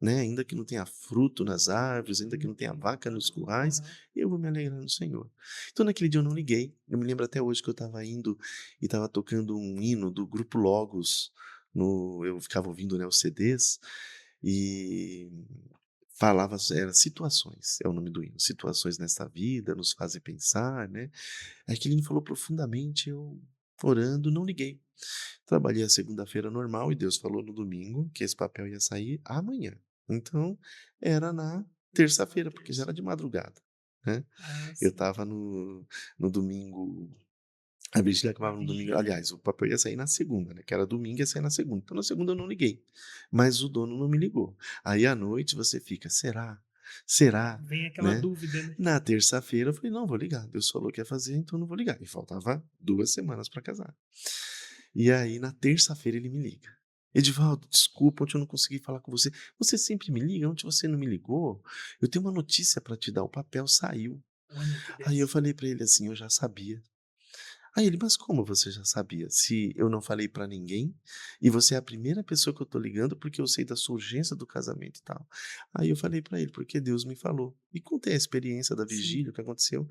né, ainda que não tenha fruto nas árvores, ainda que não tenha vaca nos currais, Aham. eu vou me alegrar no Senhor. Então naquele dia eu não liguei. Eu me lembro até hoje que eu estava indo e estava tocando um hino do grupo Logos, eu ficava ouvindo, né, os CDs, e falava, era Situações, é o nome do hino. Situações nesta vida nos fazem pensar, né. Aí aquele hino falou profundamente, eu orando, não liguei. Trabalhei a segunda-feira normal e Deus falou no domingo que esse papel ia sair amanhã. Então, era na terça-feira, porque já era de madrugada, né. Ah, Eu sim. estava no domingo, a vigília Na acabava no domingo, vigília. aliás, o papel ia sair na segunda, né, que era domingo, ia sair na segunda. Então na segunda eu não liguei, mas o dono não me ligou. Aí à noite você fica: "Será? Será?", Vem aquela né. dúvida, né? Na terça-feira eu falei: "Não, vou ligar, Deus falou que ia fazer, então não vou ligar", e faltava 2 semanas para casar. E aí na terça-feira ele me liga: "Edivaldo, desculpa, ontem eu não consegui falar com você. Você sempre me liga, ontem você não me ligou. Eu tenho uma notícia para te dar, o papel saiu". Olha que Aí eu benção. falei para ele assim: "Eu já sabia". Aí ele: "Mas como você já sabia? Se eu não falei para ninguém, e você é a primeira pessoa que eu tô ligando, porque eu sei da sua urgência do casamento e tal". Aí eu falei para ele: "Porque Deus me falou". E contei a experiência da Sim, vigília, o que aconteceu,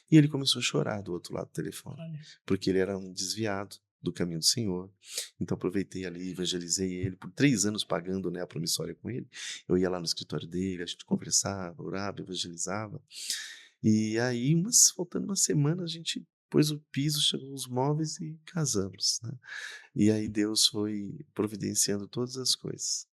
e ele começou a chorar do outro lado do telefone, olha. porque ele era um desviado do caminho do Senhor. Então aproveitei ali, evangelizei ele por 3 anos pagando, né, a promissória com ele. Eu ia lá no escritório dele, a gente conversava, orava, evangelizava. E aí faltando uma semana a gente pôs o piso, chegou os móveis e casamos, né. E aí Deus foi providenciando todas as coisas.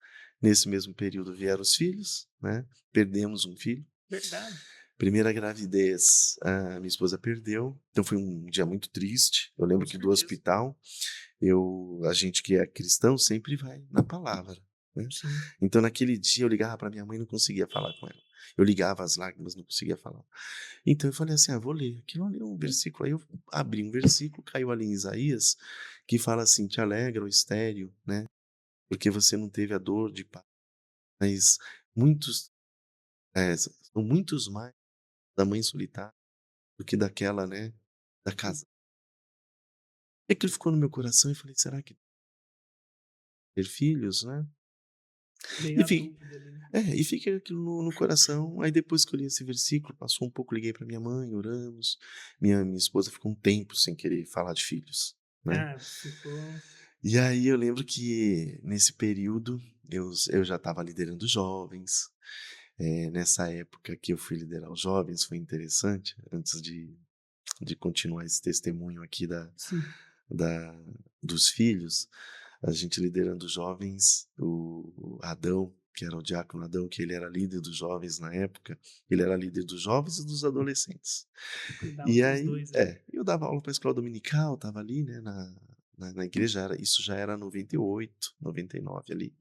Nesse mesmo período vieram os filhos, né, perdemos um filho. Verdade. Primeira gravidez, minha esposa perdeu, então foi um dia muito triste. Eu Com lembro que do certeza. hospital, a gente que é cristão sempre vai na palavra, né. Sim. Então naquele dia eu ligava para minha mãe e não conseguia falar com ela. Eu ligava às lágrimas, não conseguia falar. Então eu falei assim: "Ah, vou ler". Aquilo ali é um versículo, aí eu abri um versículo, caiu ali em Isaías, que fala assim: "Te alegra, ó estéril, né, porque você não teve a dor de parto, mas muitos, são muitos mais da mãe solitária do que daquela, né, da Sim. casa". E aquilo ficou no meu coração e falei: "Será que ter filhos, né?". Veio E a fi dúvida ali, né? e fiquei aquilo no coração. Aí depois que eu li esse versículo, passou um pouco, liguei para minha mãe, oramos. Minha esposa ficou um tempo sem querer falar de filhos, né. Ah, ficou. E aí eu lembro que nesse período eu já estava liderando jovens. Nessa época que eu fui liderar os jovens foi interessante, antes de continuar esse testemunho aqui Sim. da dos filhos, a gente liderando jovens, o Adão que era o diácono Adão, que ele era líder dos jovens na época, ele era líder dos jovens e dos adolescentes. Cuidava E dos aí, dois ali. eu dava aula para a escola dominical, estava ali, né, na igreja, isso já era 98, 99 ali.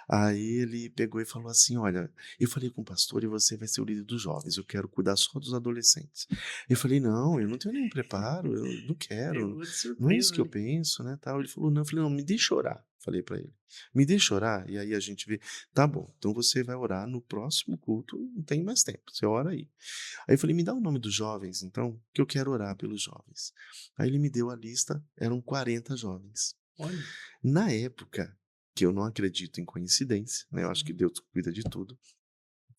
Aí ele pegou e falou assim: Olha, eu falei com o pastor e você vai ser o líder dos jovens, eu quero cuidar só dos adolescentes. Eu falei: Não, eu não tenho nenhum preparo, eu não quero, Pegou de não é isso surpresa que eu ali. penso, né, tal. Ele falou: Não, eu falei: Não, me deixa orar. Falei para ele: Me deixa orar e aí a gente vê. Tá bom, então você vai orar no próximo culto, não tem mais tempo, você ora aí. Aí eu falei: Me dá o nome dos jovens, então, que eu quero orar pelos jovens. Aí ele me deu a lista, eram 40 jovens. Olha, Na época, que eu não acredito em coincidência, né, eu acho que Deus cuida de tudo,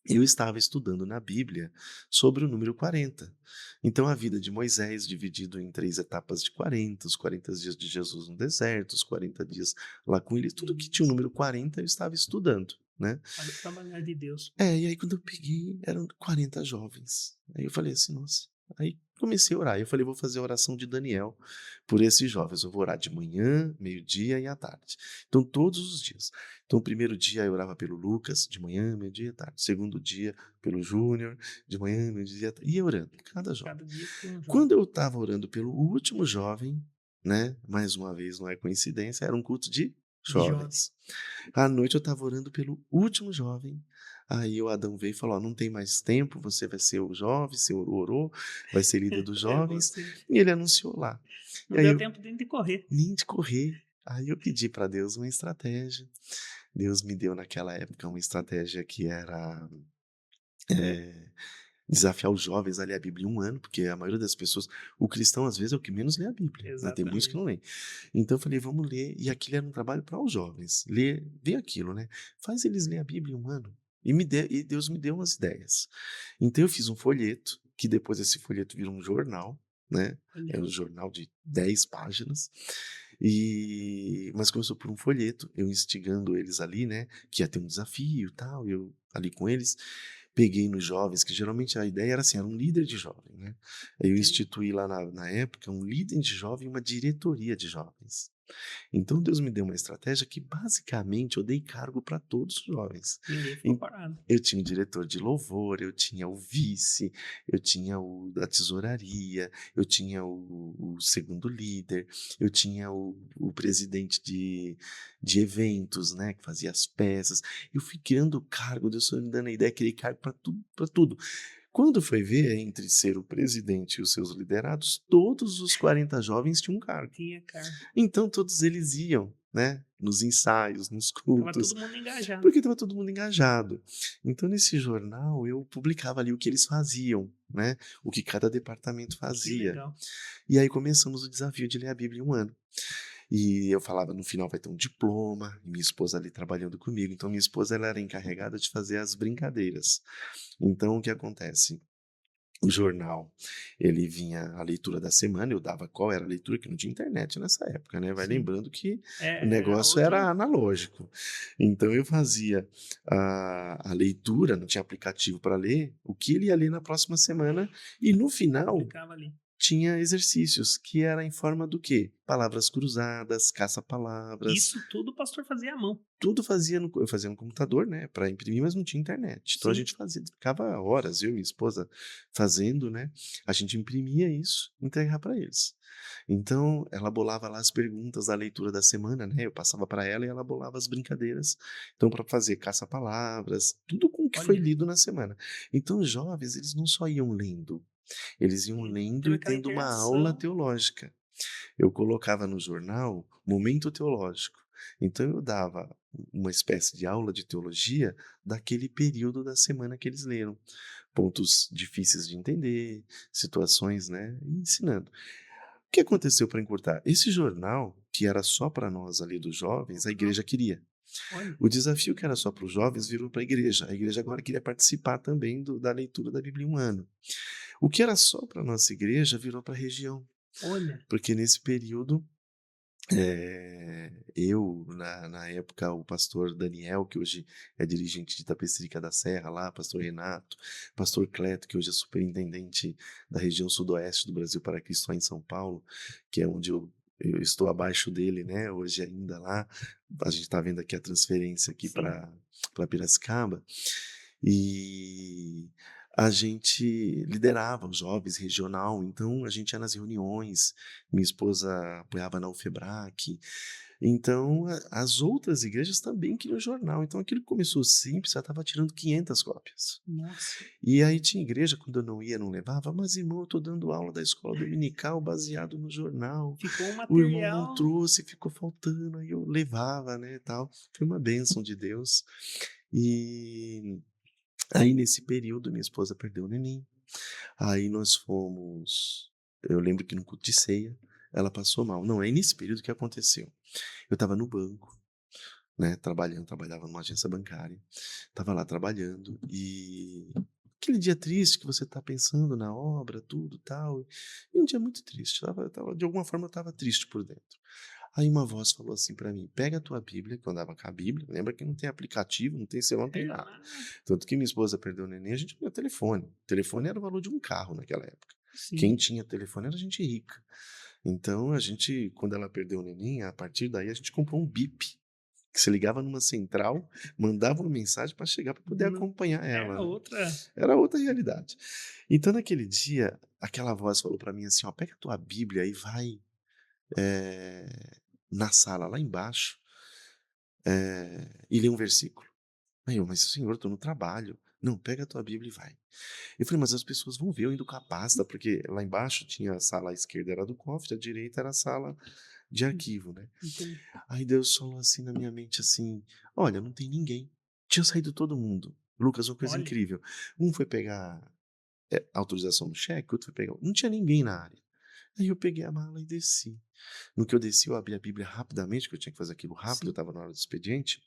eu estava estudando na Bíblia sobre o número 40. Então, a vida de Moisés, dividido em 3 etapas de 40, os 40 dias de Jesus no deserto, os 40 dias lá com ele, tudo que tinha o número 40 eu estava estudando, né. olha o trabalhar de Deus. E aí quando eu peguei, eram 40 jovens. Aí eu falei assim: "Nossa". Aí comecei a orar, eu falei: "Vou fazer a oração de Daniel por esses jovens, eu vou orar de manhã, meio-dia e à tarde". Então todos os dias. Então o primeiro dia eu orava pelo Lucas, de manhã, meio-dia e à tarde. Segundo dia pelo Júnior, de manhã, meio-dia e à tarde. Ia orando, cada jovem. Cada dia por um jovem. Quando eu estava orando pelo último jovem, né, mais uma vez não é coincidência, era um culto de De jovem. jovens. À noite eu estava orando pelo último jovem, aí o Adão veio e falou: "Ó, não tem mais tempo, você vai ser o jovem, você orou, vai ser líder dos É jovens", você. e ele anunciou lá. E Não aí deu eu tempo nem de correr. nem de correr, aí eu pedi para Deus uma estratégia. Deus me deu naquela época uma estratégia que era, eh, desafiar os jovens a ler a Bíblia em 1 ano, porque a maioria das pessoas, o cristão às vezes é o que menos lê a Bíblia, né, tem muitos que Exatamente. não leem. Então eu falei: "Vamos ler", e aquilo era um trabalho para os jovens, ler, ver aquilo, né, faz eles ler a Bíblia em 1 ano. E Deus me deu umas ideias. Então eu fiz um folheto, que depois esse folheto virou um jornal, né, Olha, era um jornal de 10 páginas, mas começou por um folheto, eu instigando eles ali, né, que ia ter um desafio, e tal, eu ali com eles. Peguei nos jovens, que geralmente a ideia era assim, era um líder de jovem, né. Aí eu entendi. instituí lá na época um líder de jovem e uma diretoria de jovens. Então Deus me deu uma estratégia que basicamente eu dei cargo para todos os jovens. Ninguém ficou En parado. Eu tinha o diretor de louvor, eu tinha o vice, eu tinha o da tesouraria, eu tinha o segundo líder, eu tinha o presidente de eventos, né, que fazia as peças. Eu fui criando o cargo, Deus foi me dando a ideia, criei cargo para tudo, para tudo. Quando foi ver, entre ser o presidente e os seus liderados, todos os 40 jovens tinham um cargo. Tinha cargo. Então todos eles iam, né, nos ensaios, nos Tava cultos, todo mundo engajado. porque estava todo mundo engajado. Então nesse jornal eu publicava ali o que eles faziam, né, o que cada departamento Que fazia. legal. E aí começamos o desafio de ler a Bíblia em 1 ano. E eu falava: "No final vai ter um diploma", e minha esposa ali trabalhando comigo. Então minha esposa ela era encarregada de fazer as brincadeiras. Então o que acontece? O jornal, ele vinha a leitura da semana, eu dava qual era a leitura, que não tinha internet nessa época, né, vai Sim. lembrando que o Era negócio outro. era analógico. Então eu fazia a leitura, não tinha aplicativo para ler, o que ele ia ler na próxima semana, e no final Publicava ali. tinha exercícios, que era em forma do quê? Palavras cruzadas, caça-palavras, Isso tudo o pastor fazia à mão. tudo eu fazia no computador, né, para imprimir, mas não tinha internet. Então a Sim. gente ficava horas, eu e minha esposa fazendo, né, a gente imprimia isso, entregar para eles. Então ela bolava lá as perguntas da leitura da semana, né, eu passava para ela e ela bolava as brincadeiras. Então para fazer caça-palavras, tudo com o que foi Olha, lido na semana. Então os jovens, eles não só iam lendo, eles iam lendo teve e aquela tendo uma aula interação. teológica. Eu colocava no jornal momento teológico. Então eu dava uma espécie de aula de teologia daquele período da semana que eles leram. Pontos difíceis de entender, situações, né, e ensinando. O que aconteceu para encurtar? Esse jornal, que era só para nós ali dos jovens, a Não, igreja queria. olha, O desafio que era só para os jovens virou para a igreja. A igreja agora queria participar também da leitura da Bíblia em 1 ano. O que era só para a nossa igreja virou para a região. olha. Porque nesse período, eu, na época, o pastor Daniel, que hoje é dirigente de Itapecerica da Serra lá, pastor Renato, pastor Cleto, que hoje é superintendente da região sudoeste do Brasil para Cristo lá em São Paulo, que é onde eu estou abaixo dele, né, hoje ainda lá, a gente está vendo aqui a transferência aqui Sim. para Piracicaba, e a gente liderava os jovens regional, então a gente ia nas reuniões, minha esposa apoiava na UFEBRAC, então as outras igrejas também queriam jornal, então aquilo que começou simples, já estava tirando 500 cópias. Nossa, E aí tinha igreja, quando eu não ia, não levava, mas irmão, eu estou dando aula da escola dominical baseado no jornal. ficou um O irmão não material. trouxe, ficou faltando, aí eu levava, né, tal. Foi uma bênção de Deus. E aí nesse período minha esposa perdeu o neném. Aí nós fomos, eu lembro que no culto de ceia, ela passou mal. Não, é nesse período que aconteceu. Eu estava no banco, né, trabalhando, trabalhava numa agência bancária, estava lá trabalhando e aquele dia triste que você está pensando na obra, tudo tal, e um dia muito triste, de alguma forma eu estava triste por dentro. Aí uma voz falou assim para mim: pega a tua Bíblia, que eu andava com a Bíblia, lembra que não tem aplicativo, não tem celular, não tem É nada. nada. Tanto que minha esposa perdeu o neném, a gente tinha telefone. O telefone era o valor de um carro naquela época. Quem Sim. tinha telefone era gente rica. Então a gente, quando ela perdeu o neném, a partir daí a gente comprou um bip, que você ligava numa central, mandava uma mensagem para chegar para poder Não, acompanhar era ela, né. outra. Era outra realidade. Então naquele dia, aquela voz falou para mim assim: "Ó, pega a tua Bíblia e vai, na sala lá embaixo, e lê um versículo". Aí eu: "Mas senhor, eu tô no trabalho". "Não, pega a tua Bíblia e vai". Eu falei: "Mas as pessoas vão ver eu indo com a pasta", porque lá embaixo tinha a sala à esquerda era do cofre, a direita era a sala de arquivo, né. Entendi. Aí Deus falou assim na minha mente assim: "Olha, não tem ninguém". Tinha saído todo mundo. Lucas, uma coisa Olha, incrível, um foi pegar, autorização no cheque, outro foi pegar, não tinha ninguém na área. Aí eu peguei a mala e desci. No que eu desci, eu abri a Bíblia rapidamente, que eu tinha que fazer aquilo rápido, eu sim. estava na hora do expediente.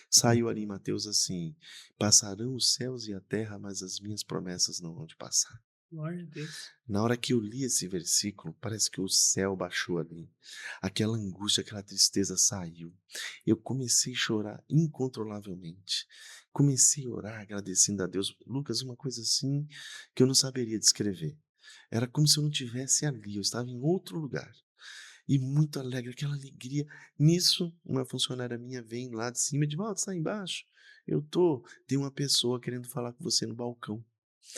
Saiu ali em Mateus assim: "Passarão os céus e a terra, mas as minhas promessas não hão de passar". Glória a Deus. Na hora que eu li esse versículo, parece que o céu baixou ali. Aquela angústia, aquela tristeza saiu. Eu comecei a chorar incontrolavelmente. Comecei a orar agradecendo a Deus. Lucas, uma coisa assim que eu não saberia descrever. Era como se eu não tivesse ali, eu estava em outro lugar. E muito alegre, aquela alegria. Nisso, uma funcionária minha vem lá de cima e diz: "Walter, sai embaixo". Eu tô, tem uma pessoa querendo falar com você no balcão.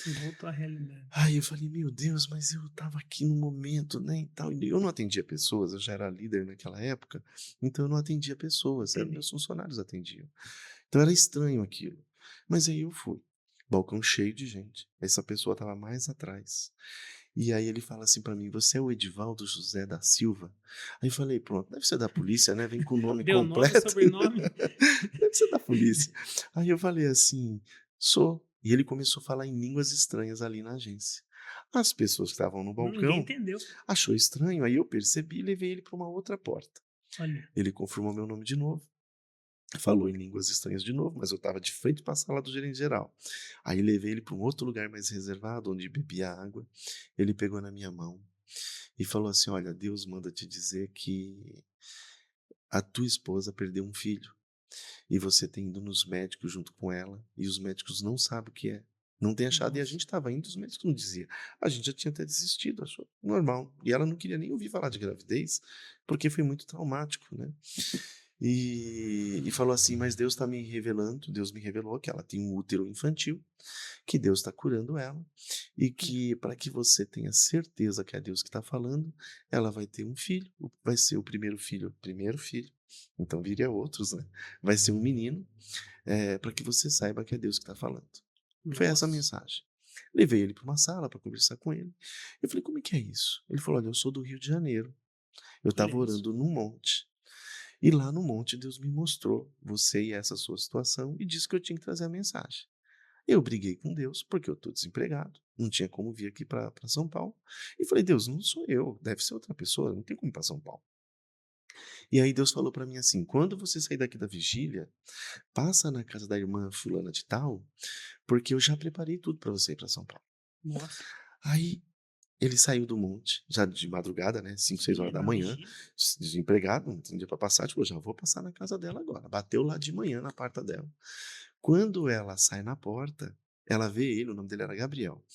Voltou à realidade. Aí eu falei: "Meu Deus, mas eu estava aqui no momento, né, e tal". E eu não atendia pessoas, eu já era líder naquela época, então eu não atendia pessoas, eram Entendi. meus funcionários atendiam. Então era estranho aquilo. Mas aí eu fui, balcão cheio de gente, essa pessoa estava mais atrás. E aí ele fala assim para mim: "Você é o Edivaldo José da Silva?". Aí eu falei: "Pronto, deve ser da polícia, né, vem com o nome Deu nome, completo, sobrenome. deve ser da polícia". Aí eu falei assim: "Sou". E ele começou a falar em línguas estranhas ali na agência. As pessoas que estavam no Ninguém balcão entendeu. achou estranho, aí eu percebi e levei ele para uma outra porta. Olha, Ele confirmou meu nome de novo, falou em línguas estranhas de novo, mas eu estava de frente para a sala do gerente geral. Aí levei ele para um outro lugar mais reservado, onde bebia água. Ele pegou na minha mão e falou assim: "Olha, Deus manda te dizer que a tua esposa perdeu um filho e você tem ido nos médicos junto com ela e os médicos não sabem o que é. Não tem achado". E a nossa, gente estava indo, os médicos não diziam. A gente já tinha até desistido, achou normal. E ela não queria nem ouvir falar de gravidez, porque foi muito traumático, né. E falou assim: "Mas Deus está me revelando, Deus me revelou que ela tem um útero infantil, que Deus está curando ela, e que para que você tenha certeza que é Deus que está falando, ela vai ter um filho, vai ser o primeiro filho, então viria outros, né, vai ser um menino, para que você saiba que é Deus que está falando". Foi essa a nossa. mensagem. Levei ele para uma sala para conversar com ele. Eu falei: "Como é que é isso?". Ele falou: "Olha, eu sou do Rio de Janeiro, eu Olha estava isso. orando num monte, e lá no monte Deus me mostrou você e essa sua situação e disse que eu tinha que trazer a mensagem. Eu briguei com Deus, porque eu estou desempregado, não tinha como vir aqui para São Paulo, e falei: "Deus, não sou eu, deve ser outra pessoa, não tem como ir para São Paulo". E aí Deus falou para mim assim: "Quando você sair daqui da vigília, passa na casa da irmã fulana de tal, porque eu já preparei tudo para você ir para São Paulo". Nossa. Aí ele saiu do monte, já de madrugada, né, 5, 6 Sim, horas da na manhã, vigília. desempregado, não tinha dia para passar, tipo: "Já vou passar na casa dela agora". Bateu lá de manhã na porta dela. Quando ela sai na porta, ela vê ele, o nome dele era Gabriel.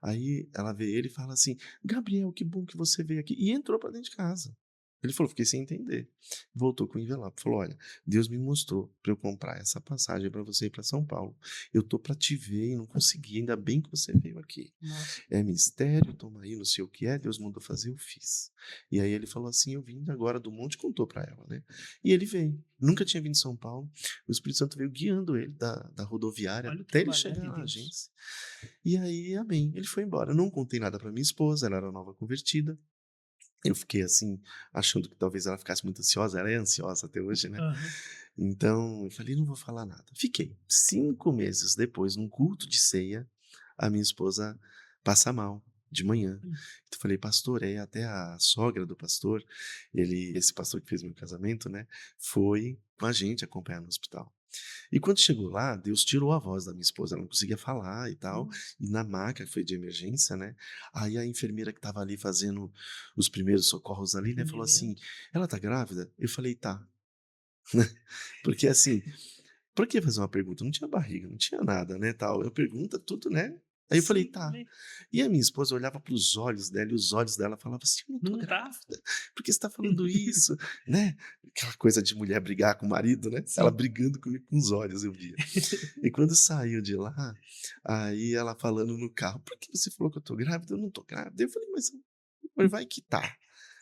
Aí ela vê ele e fala assim: "Gabriel, que bom que você veio aqui", e entrou para dentro de casa. Ele falou: "Fiquei sem entender". Voltou com o envelope, falou: "Olha, Deus me mostrou para eu comprar essa passagem para você ir para São Paulo. Eu tô para te ver e não consegui, ainda bem que você veio aqui. Nossa. É mistério, toma aí, não sei o que é, Deus mandou fazer, eu fiz". E aí ele falou assim: "Eu vim agora do monte", contou para ela, né. E ele veio, nunca tinha vindo em São Paulo, o Espírito Santo veio guiando ele da rodoviária Olha o até ele trabalhar chegar de na Deus. agência. E aí, amém, ele foi embora. Eu não contei nada para minha esposa, ela era nova convertida. Eu fiquei assim, achando que talvez ela ficasse muito ansiosa, ela é ansiosa até hoje, né. Aham. Então eu falei: "Não vou falar nada". Fiquei. 5 meses depois, num culto de ceia, a minha esposa passa mal, de manhã. Olha. Então eu falei: "Pastor", aí até a sogra do pastor, esse pastor que fez meu casamento, né, foi com a gente acompanhar no hospital. E quando chegou lá, Deus tirou a voz da minha esposa, ela não conseguia falar e tal, Nossa. e na maca, que foi de emergência, né, aí a enfermeira que estava ali fazendo os primeiros socorros ali, né, falou assim: Entendimento. "Ela tá grávida?" Eu falei: "Tá", né, porque assim, por que fazer uma pergunta? Não tinha barriga, não tinha nada, né, tal, eu pergunta tudo, né. Aí eu falei: Sim, "Tá". né. E a minha esposa olhava para os olhos dela e os olhos dela falavam assim: "Eu não tô Não tá? grávida, por que você tá falando isso?", né. Aquela coisa de mulher brigar com o marido, né, ela Sim. brigando comigo com os olhos, eu via. E quando saiu de lá, aí ela falando no carro: "Por que você falou que eu tô grávida? Eu não tô grávida". Eu falei: "Mas vai que tá,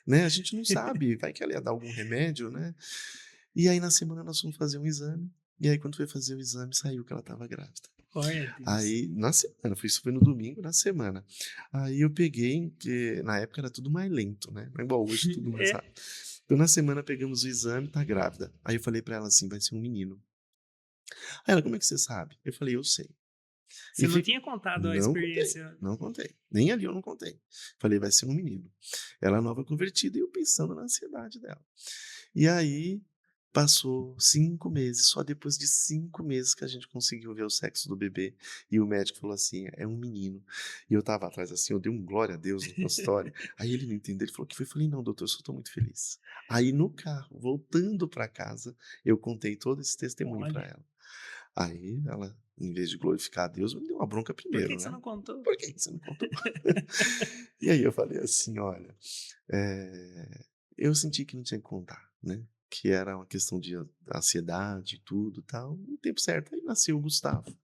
né, a gente não sabe, vai que ela ia dar algum remédio, né". E aí na semana nós fomos fazer um exame, e aí quando foi fazer o exame saiu que ela estava grávida. Glória a Deus. Aí na semana, isso foi no domingo, na semana. Aí eu peguei, que na época era tudo mais lento, né, não é igual hoje, tudo mais É. rápido. Então na semana pegamos o exame, tá grávida. Aí eu falei pra ela assim: "Vai ser um menino". Aí ela: "Como é que você sabe?". Eu falei: "Eu sei". E Você não tinha contado a não contei, experiência. não contei. Nem ali eu não contei. Falei: "Vai ser um menino". Ela é nova convertida e eu pensando na ansiedade dela. E aí, passou 5 meses, só depois de 5 meses que a gente conseguiu ver o sexo do bebê, e o médico falou assim: "É um menino". E eu estava atrás assim, eu dei um glória a Deus no consultório, aí ele não entendeu, ele falou: "Que foi?". Eu falei: "Não, doutor, eu só estou muito feliz". Aí no carro, voltando para casa, eu contei todo esse testemunho para Olha, ela. Aí ela, em vez de glorificar a Deus, me deu uma bronca por que primeiro, que você né. não contou? "Por que que você não contou?". E aí eu falei assim: "Olha, eu senti que não tinha que contar, né, que era uma questão de ansiedade e tudo, tal". No tempo certo, aí nasceu o Gustavo.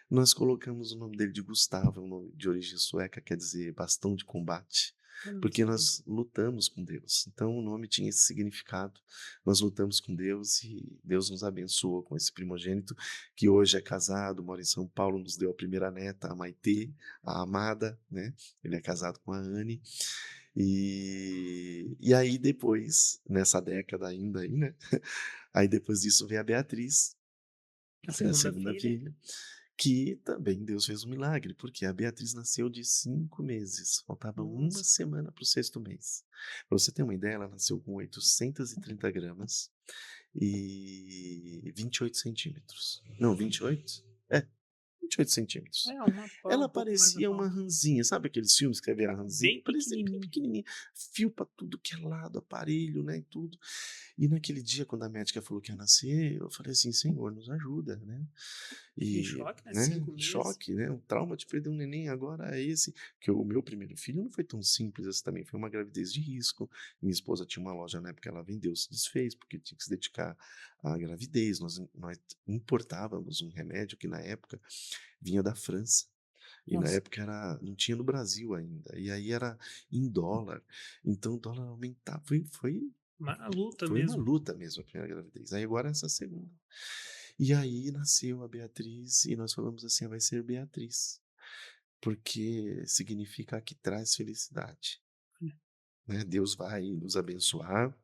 Nós colocamos o nome dele de Gustavo, é um nome de origem sueca, quer dizer bastão de combate, Olha porque que lindo. nós lutamos com Deus. Então o nome tinha esse significado. Nós lutamos com Deus e Deus nos abençoou com esse primogênito, que hoje é casado, mora em São Paulo, nos deu a primeira neta, a Maitê, a amada, né. Ele é casado com a Anne. E aí depois, nessa década ainda aí, né, aí depois disso veio a Beatriz, A que é a segunda segunda filha. filha, que também Deus fez um milagre, porque a Beatriz nasceu de 5 meses, faltava uma Nossa. semana para o 6º mês. Para você ter uma ideia, ela nasceu com 830 gramas e 28 centímetros. Não, 28? É, 28 centímetros. É, uma pau, Ela um pouco mais da parecia uma palma. ranzinha, sabe aqueles filmes que você vê a ranzinha? Bem Parecia bem pequenininha. pequenininha, fio para tudo que é lado, aparelho, né, e tudo. E naquele dia, quando a médica falou que ia nascer, eu falei assim: "Senhor, nos ajuda", né. Em E, choque, né, né, 5 meses. choque, né, o trauma de perder um neném agora é esse, que o meu primeiro filho não foi tão simples assim também, foi uma gravidez de risco. Minha esposa tinha uma loja na época, ela vendeu, se desfez, porque tinha que se dedicar à gravidez. Nós importávamos um remédio que na época vinha da França, e na Nossa, época não tinha no Brasil ainda, e aí era em dólar, então o dólar aumentava, uma luta foi uma mesmo. luta mesmo a primeira gravidez, aí agora essa segunda. E aí nasceu a Beatriz e nós falamos assim: "Ah, vai ser Beatriz", porque significa a que traz felicidade, né, Deus vai nos abençoar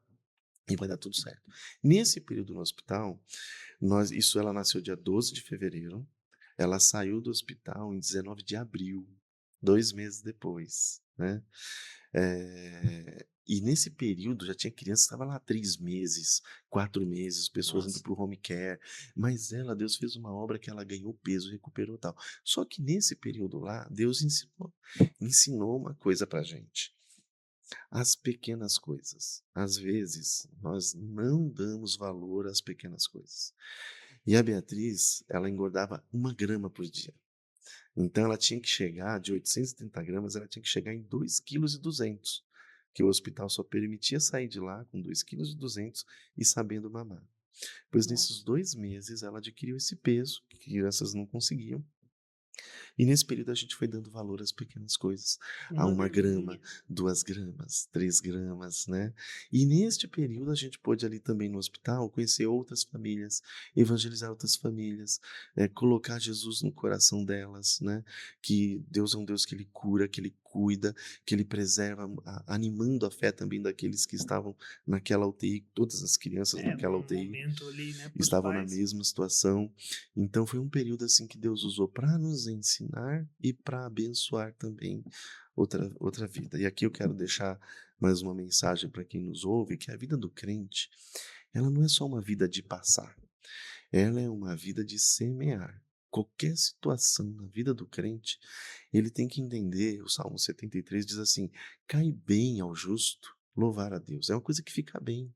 e vai dar tudo certo. Nesse período no hospital, ela nasceu dia 12 de fevereiro, ela saiu do hospital em 19 de abril, 2 meses depois, né. E nesse período já tinha criança que estava lá 3 meses, 4 meses, pessoas indo Nossa, para o home care, mas Deus fez uma obra que ela ganhou peso, recuperou tal. Só que nesse período lá, Deus ensinou uma coisa pra gente, as pequenas coisas. Às vezes, nós não damos valor às pequenas coisas. E a Beatriz, ela engordava 1 grama por dia. Então ela tinha que chegar de 830 gramas, ela tinha que chegar em 2,2 kg. que o hospital só permitia sair de lá com 2,2 kg e sabendo mamar. Pois nesses Nossa, 2 meses ela adquiriu esse peso que crianças não conseguiam, e nesse período a gente foi dando valor às pequenas coisas, a uma 1 grama, graminha. 2 gramas, 3 gramas, né. E neste período a gente pôde ali também no hospital conhecer outras famílias, evangelizar outras famílias, colocar Jesus no coração delas, né, que Deus é um Deus que ele cura, que ele cuida, que ele preserva, animando a fé também daqueles que estavam naquela UTI, todas as crianças É, naquela num UTI momento ali, né, para os estavam na pais. mesma situação. Então foi um período assim que Deus usou para nos ensinar e para abençoar também outra vida. E aqui eu quero deixar mais uma mensagem para quem nos ouve, que a vida do crente, ela não é só uma vida de passar, ela é uma vida de semear. Qualquer situação na vida do crente, ele tem que entender, o Salmo 73 diz assim: cai bem ao justo louvar a Deus. É uma coisa que fica bem.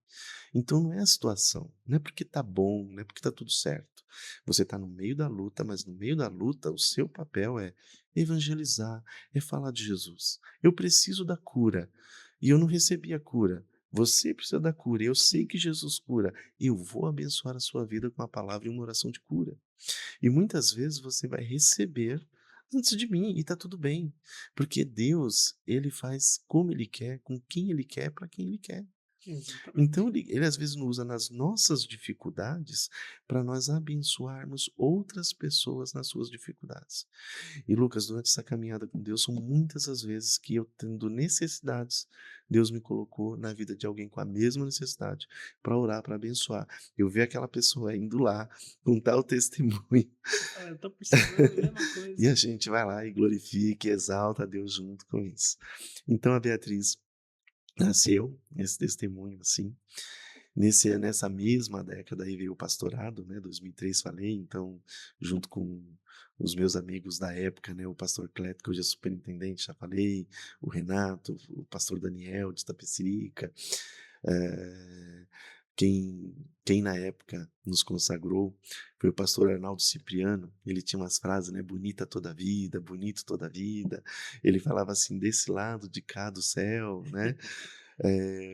Então não é a situação, não é porque tá bom, não é porque tá tudo certo. Você está no meio da luta, mas no meio da luta o seu papel é evangelizar, é falar de Jesus. Eu preciso da cura e eu não recebi a cura. Você precisa da cura, eu sei Sim, que Jesus cura. Eu vou abençoar a sua vida com a palavra e uma oração de cura. E muitas vezes você vai receber antes de mim e tá tudo bem, porque Deus, ele faz como ele quer, com quem ele quer, para quem ele quer. Então exatamente. ele às vezes nos usa nas nossas dificuldades para nós abençoarmos outras pessoas nas suas dificuldades. E Lucas, durante essa caminhada com Deus, são muitas as vezes que eu tendo necessidades, Deus me colocou na vida de alguém com a mesma necessidade para orar, para abençoar. Eu ver aquela pessoa indo lá contar o testemunho Você fala: "Eu tô precisando da mesma e coisa". a gente vai lá e glorifica e exalta a Deus junto com isso. Então a Beatriz nasceu esse testemunho assim. Nessa mesma década aí veio o pastorado, né, 2003 falei, então junto com os meus amigos da época, né, o pastor Cleto, que hoje é superintendente, já falei, o Renato, o pastor Daniel de Itapecerica, eh, quem na época nos consagrou foi o pastor Arnaldo Cipriano, ele tinha umas frases, né, bonita toda a vida, bonito toda a vida, ele falava assim, desse lado de cá do céu, né,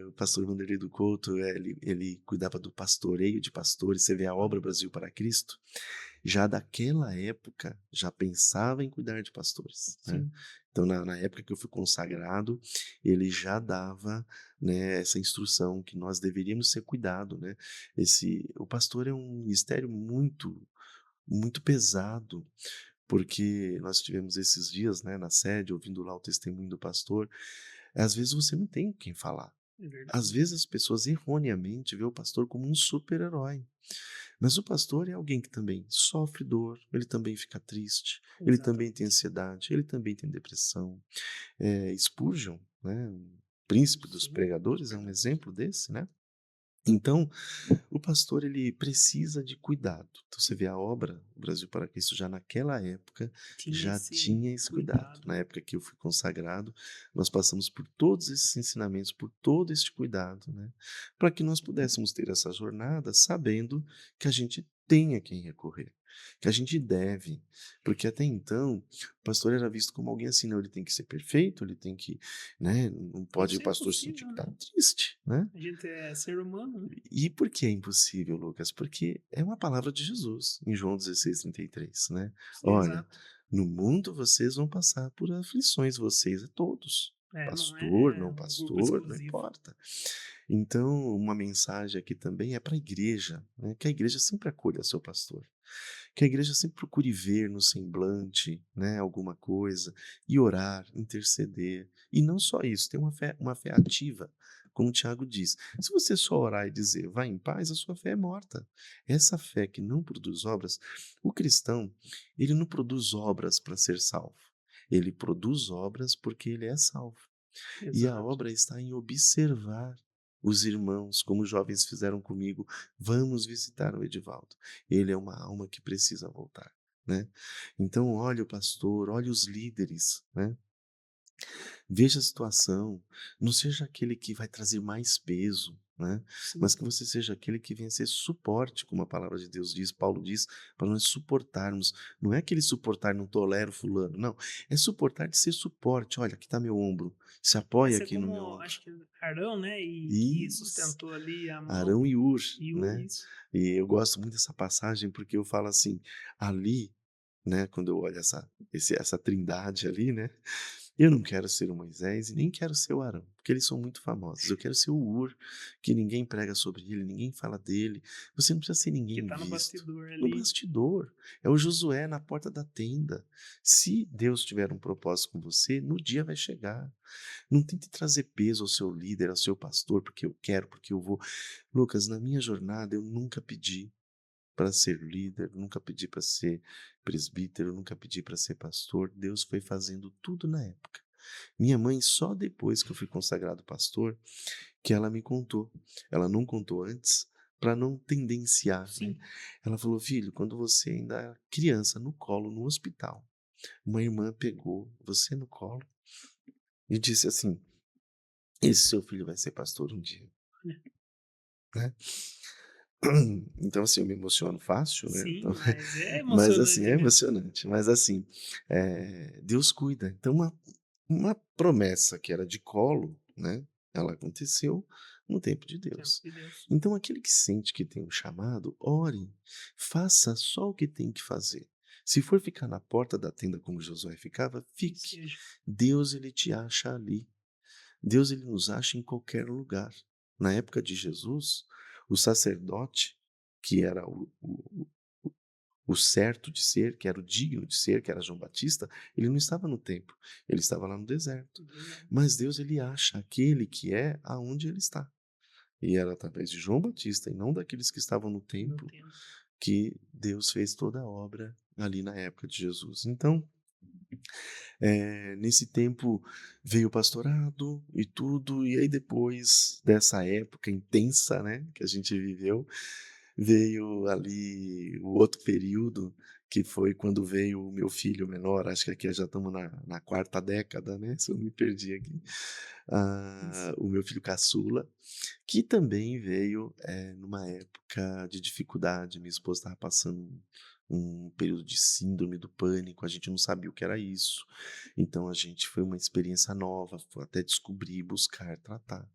o pastor Wanderlei do Couto, ele cuidava do pastoreio de pastores, você vê a obra Brasil para Cristo, já daquela época, já pensava em cuidar de pastores, né. Sim, Então na época que eu fui consagrado, ele já dava, né, essa instrução que nós deveríamos ser cuidado, né. O pastor é um ministério muito pesado, porque nós tivemos esses dias, né, na sede, ouvindo lá o testemunho do pastor, às vezes você não tem com quem falar. é Às verdade. vezes as pessoas erroneamente vê o pastor como um super-herói, mas o pastor é alguém que também sofre dor, ele também fica triste, ele também tem Exatamente. ansiedade, ele também tem depressão. Spurgeon, né, um príncipe dos Sim, pregadores, é um verdade. exemplo desse, né. Então, o pastor ele precisa de cuidado. Então você vê a obra Brasil para Cristo já naquela época, Tinha já esse tinha esse cuidado. cuidado, Na né. época que eu fui consagrado, nós passamos por todos esses ensinamentos, por todo este cuidado, né, para que nós pudéssemos ter essa jornada sabendo que a gente tem a quem recorrer, que a gente deve, porque até então o pastor era visto como alguém assim, não, ele tem que ser perfeito, ele tem que, né, não pode o Isso é pastor sentir impossível, que né. está triste, né. A gente é ser humano, né. E por que é impossível, Lucas? Porque é uma palavra de Jesus, em João 16:33, né. "Olha, Exato. no mundo vocês vão passar por aflições, vocês, é todos, É, não pastor, é não um grupo pastor, não exclusivo. importa". Então, uma mensagem aqui também é para a igreja, né, que a igreja sempre acolha seu pastor, que a igreja sempre procure ver no semblante, né, alguma coisa, e orar, interceder. E não só isso, ter uma fé ativa, como o Tiago diz. Se você só orar e dizer: "Vá em paz", a sua fé é morta. Essa fé que não produz obras, o cristão, ele não produz obras para ser salvo, ele produz obras porque ele é salvo. E a Exato. obra está em observar os irmãos, como os jovens fizeram comigo. Vamos visitar o Edivaldo. Ele é uma alma que precisa voltar, né? Então, olhe o pastor, olhe os líderes, né? Veja a situação. Não seja aquele que vai trazer mais peso. né? Sim. Mas que você seja aquele que venha ser suporte, como a palavra de Deus diz, Paulo diz, para nós suportarmos. Não é aquele suportar, não tolero fulano, não. É suportar de ser suporte. Olha, aqui está meu ombro. Se Vai apoia ser aqui no meu como, ombro. acho que Arão, né? E que Isso. sustentou ali a mão. Arão e Ur, E né? isso. E eu gosto muito dessa passagem porque eu falo assim, ali, né, quando eu olho essa trindade ali, né, eu não quero ser o Moisés e nem quero ser o Arão, porque eles são muito famosos. Eu quero ser o Ur, que ninguém prega sobre ele, ninguém fala dele. Você não precisa ser Que ninguém tá no visto. bastidor No ali. bastidor. É o Josué na porta da tenda. Se Deus tiver um propósito com você, no dia vai chegar. Não tente trazer peso ao seu líder, ao seu pastor, porque eu quero, porque eu vou. Lucas, na minha jornada eu nunca pedi para ser líder, nunca pedi para ser presbítero, nunca pedi para ser pastor. Deus foi fazendo tudo na época. Minha mãe, só depois que eu fui consagrado pastor, que ela me contou. Ela não contou antes para não tendenciar, né? Sim. Ela falou: filho, quando você ainda era criança, no colo, no hospital, uma irmã pegou você no colo e disse assim: esse seu filho vai ser pastor um dia, né? Então, assim, eu me emociono fácil, né? Sim, Então, mas é mas, assim, emocionante é mesmo. emocionante. Mas, assim, Deus cuida. Então, uma promessa que era de colo, né? Ela aconteceu no tempo de Tempo Deus. de Deus. Então, aquele que sente que tem um chamado, ore, faça só o que tem que fazer. Se for ficar na porta da tenda como Josué ficava, Que fique. seja. Deus, ele te acha ali. Deus, ele nos acha em qualquer lugar. Na época de Jesus, o sacerdote, que era o certo de ser, que era o digno de ser, que era João Batista, ele não estava no templo, ele estava lá no deserto. Mas Deus, ele acha aquele que é aonde ele está. E era através de João Batista e não daqueles que estavam no No templo tempo. que Deus fez toda a obra ali na época de Jesus. Então, nesse tempo veio o pastorado e tudo, e aí depois dessa época intensa, né, que a gente viveu, veio ali o outro período, que foi quando veio o meu filho menor, acho que aqui já estamos na quarta década, né, se eu não me perdi aqui, Isso. o meu filho caçula, que também veio numa época de dificuldade. Minha esposa estava passando um período de síndrome do pânico, a gente não sabia o que era isso, então a gente foi uma experiência nova, foi até descobrir, buscar, tratar.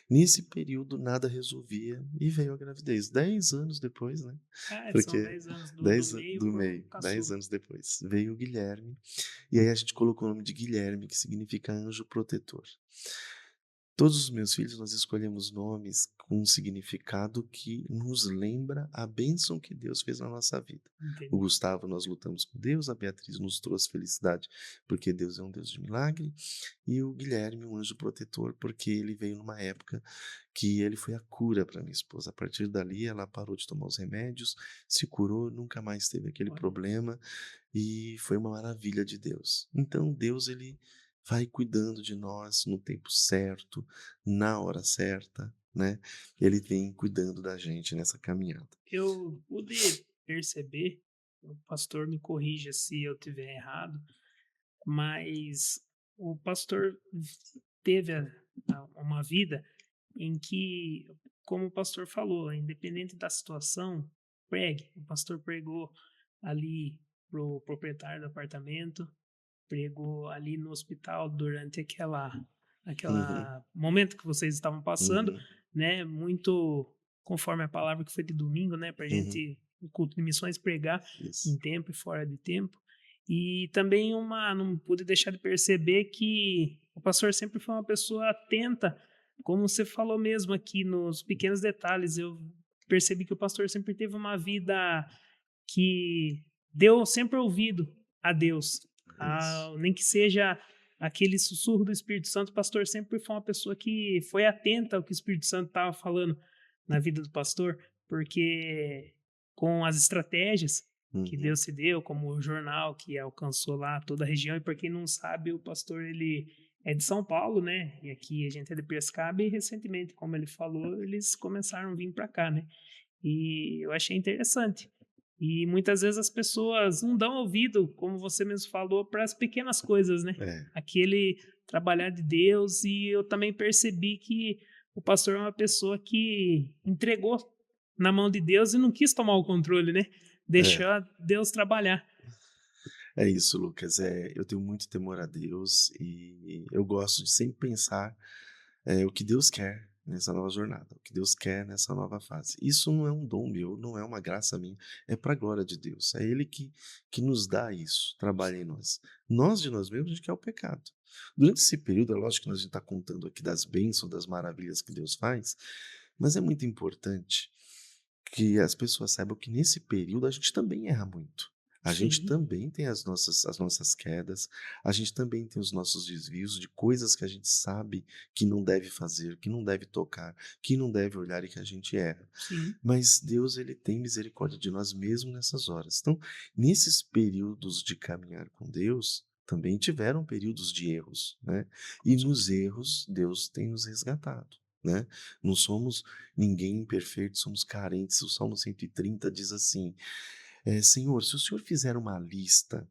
Nesse período nada resolvia e veio a gravidez, 10 anos depois, né, Ah, são porque 10 anos do meio do pro meio, 10 caçula. anos depois, veio o Guilherme, e aí a gente colocou o nome de Guilherme, que significa anjo protetor. Todos os meus filhos nós escolhemos nomes com um significado que nos lembra a bênção que Deus fez na nossa vida. O Entendi. Gustavo, nós lutamos com Deus, a Beatriz nos trouxe felicidade, porque Deus é um Deus de milagre, e o Guilherme, um anjo protetor, porque ele veio numa época que ele foi a cura para minha esposa. A partir dali, ela parou de tomar os remédios, se curou, nunca mais teve aquele Olha, problema, e foi uma maravilha de Deus. Então, Deus, ele vai cuidando de nós no tempo certo, na hora certa, né? Ele vem cuidando da gente nessa caminhada. eu pude perceber, o pastor me corrija se eu tiver errado, mas o pastor teve uma vida em que, como o pastor falou, independente da situação, pregue. O pastor pregou ali pro proprietário do apartamento, pregou ali no hospital durante Uhum, aquela momento que vocês estavam passando, uhum, né? Muito conforme a palavra que foi de domingo, né? Para uhum, gente, o culto de missões, pregar em isso. tempo e fora de tempo. E também não pude deixar de perceber que o pastor sempre foi uma pessoa atenta, como você falou mesmo aqui nos pequenos detalhes. Eu percebi que o pastor sempre teve uma vida que deu sempre ouvido a Deus, Isso. nem que seja aquele sussurro do Espírito Santo. O pastor sempre foi uma pessoa que foi atenta ao que o Espírito Santo estava falando na vida do pastor, porque com as estratégias que Uhum, Deus se deu, como o jornal que alcançou lá toda a região, e para quem não sabe, o pastor ele é de São Paulo, né? E aqui a gente é de Piracicaba, e recentemente, como ele falou, eles começaram a vir para cá, né? E eu achei interessante. E muitas vezes as pessoas não dão ouvido, como você mesmo falou, para as pequenas coisas, né? é, Aquele trabalhar de Deus. E eu também percebi que o pastor é uma pessoa que entregou na mão de Deus e não quis tomar o controle, né? Deixou É, Deus trabalhar. é isso, Lucas. Eu tenho muito temor a Deus e eu gosto de sempre pensar o que Deus quer nessa nova jornada, o que Deus quer nessa nova fase. Isso não é um dom meu, não é uma graça minha, é para a glória de Deus. É Ele que nos dá isso, trabalha em nós. Nós de nós mesmos, a gente quer o pecado. Durante esse período, é lógico que a gente está contando aqui das bênçãos, das maravilhas que Deus faz, mas é muito importante que as pessoas saibam que nesse período a gente também erra muito. A gente Sim, também tem as nossas quedas, a gente também tem os nossos desvios de coisas que a gente sabe que não deve fazer, que não deve tocar, que não deve olhar e que a gente erra. sim, Mas Deus, ele tem misericórdia de nós mesmo nessas horas. Então, nesses períodos de caminhar com Deus, também tiveram períodos de erros, né? com E nos certeza. erros, Deus tem nos resgatado, né? Não somos ninguém imperfeito, somos carentes. O Salmo 130 diz assim: Senhor, se o Senhor fizer uma lista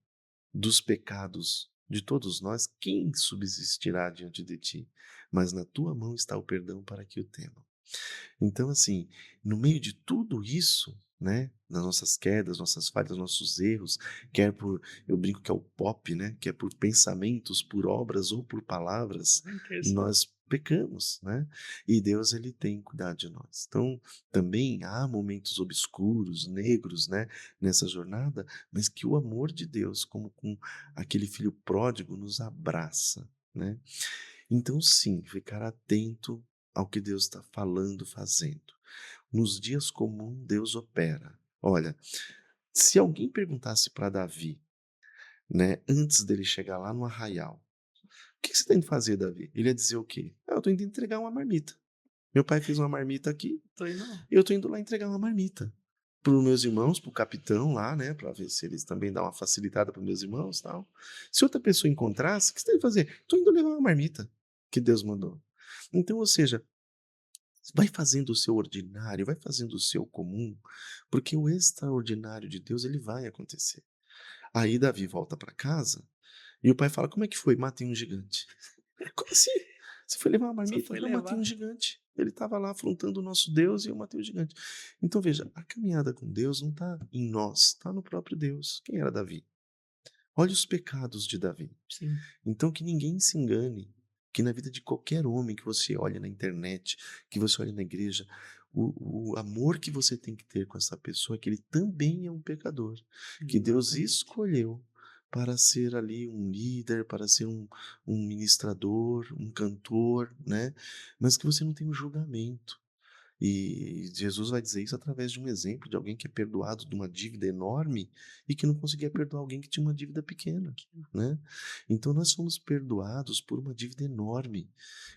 dos pecados de todos nós, quem subsistirá diante de ti? Mas na tua mão está o perdão para que o temam. Então, assim, no meio de tudo isso, né, das nossas quedas, nossas falhas, nossos erros, quer por, eu brinco que é o pop, né, que é por pensamentos, por obras ou por palavras, Ah, interessante. nós pecamos, né? E Deus, ele tem cuidado de nós. Então, também há momentos obscuros, negros, né, nessa jornada, mas que o amor de Deus, como com aquele filho pródigo, nos abraça, né? Então, sim, ficar atento ao que Deus está falando, fazendo. Nos dias comuns, Deus opera. Olha, se alguém perguntasse para Davi, né, antes dele chegar lá no arraial, o que você está indo fazer, Davi? Ele ia dizer o quê? Eu estou indo entregar uma marmita. Meu pai fez uma marmita aqui, Tô indo lá. eu estou indo lá entregar uma marmita. Para os meus irmãos, para o capitão lá, né, para ver se eles também dão uma facilitada para os meus irmãos e tal. Se outra pessoa encontrasse, o que você está indo fazer? Estou indo levar uma marmita que Deus mandou. Então, ou seja, vai fazendo o seu ordinário, vai fazendo o seu comum, porque o extraordinário de Deus, ele vai acontecer. Aí Davi volta para casa e o pai fala: Como é que foi? Matei um gigante. Como assim? Você foi levar uma Só marmita? foi Eu matei um levar. gigante. Ele estava lá afrontando o nosso Deus e eu matei o gigante. Então veja, a caminhada com Deus não está em nós, está no próprio Deus. Quem era Davi? Olha os pecados de Davi. Sim, Então que ninguém se engane, que na vida de qualquer homem que você olha na internet, que você olha na igreja, o amor que você tem que ter com essa pessoa é que ele também é um pecador, que Deus exatamente. escolheu para ser ali um líder, para ser um ministrador, um cantor, né? Mas que você não tem um julgamento. E Jesus vai dizer isso através de um exemplo de alguém que é perdoado de uma dívida enorme e que não conseguia perdoar alguém que tinha uma dívida pequena, né? Então nós somos perdoados por uma dívida enorme.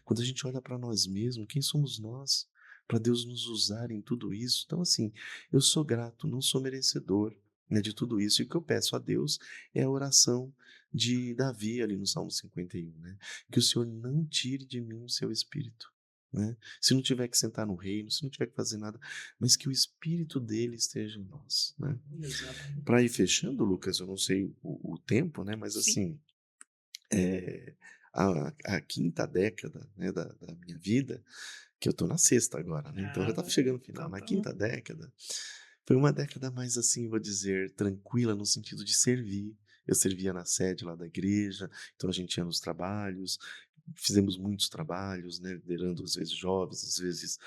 Quando a gente olha para nós mesmos, quem somos nós? Para Deus nos usar em tudo isso. Então, assim, eu sou grato, não sou merecedor, né, de tudo isso. E o que eu peço a Deus é a oração de Davi ali no Salmo 51, né? Que o Senhor não tire de mim o seu espírito, né? Se não tiver que sentar no reino, se não tiver que fazer nada, mas que o espírito dele esteja em nós, né? Exatamente. Para ir fechando, Lucas, eu não sei o tempo, né? Mas Sim. assim, é, a quinta década, né, da minha vida, que eu tô na sexta agora, né? Então já tá Ah, chegando no final. então Na tá bom. quinta década, foi uma década mais assim, vou dizer, tranquila no sentido de servir. Eu servia na sede lá da igreja, então a gente ia nos trabalhos, fizemos muitos trabalhos, né, liderando às vezes jovens, às vezes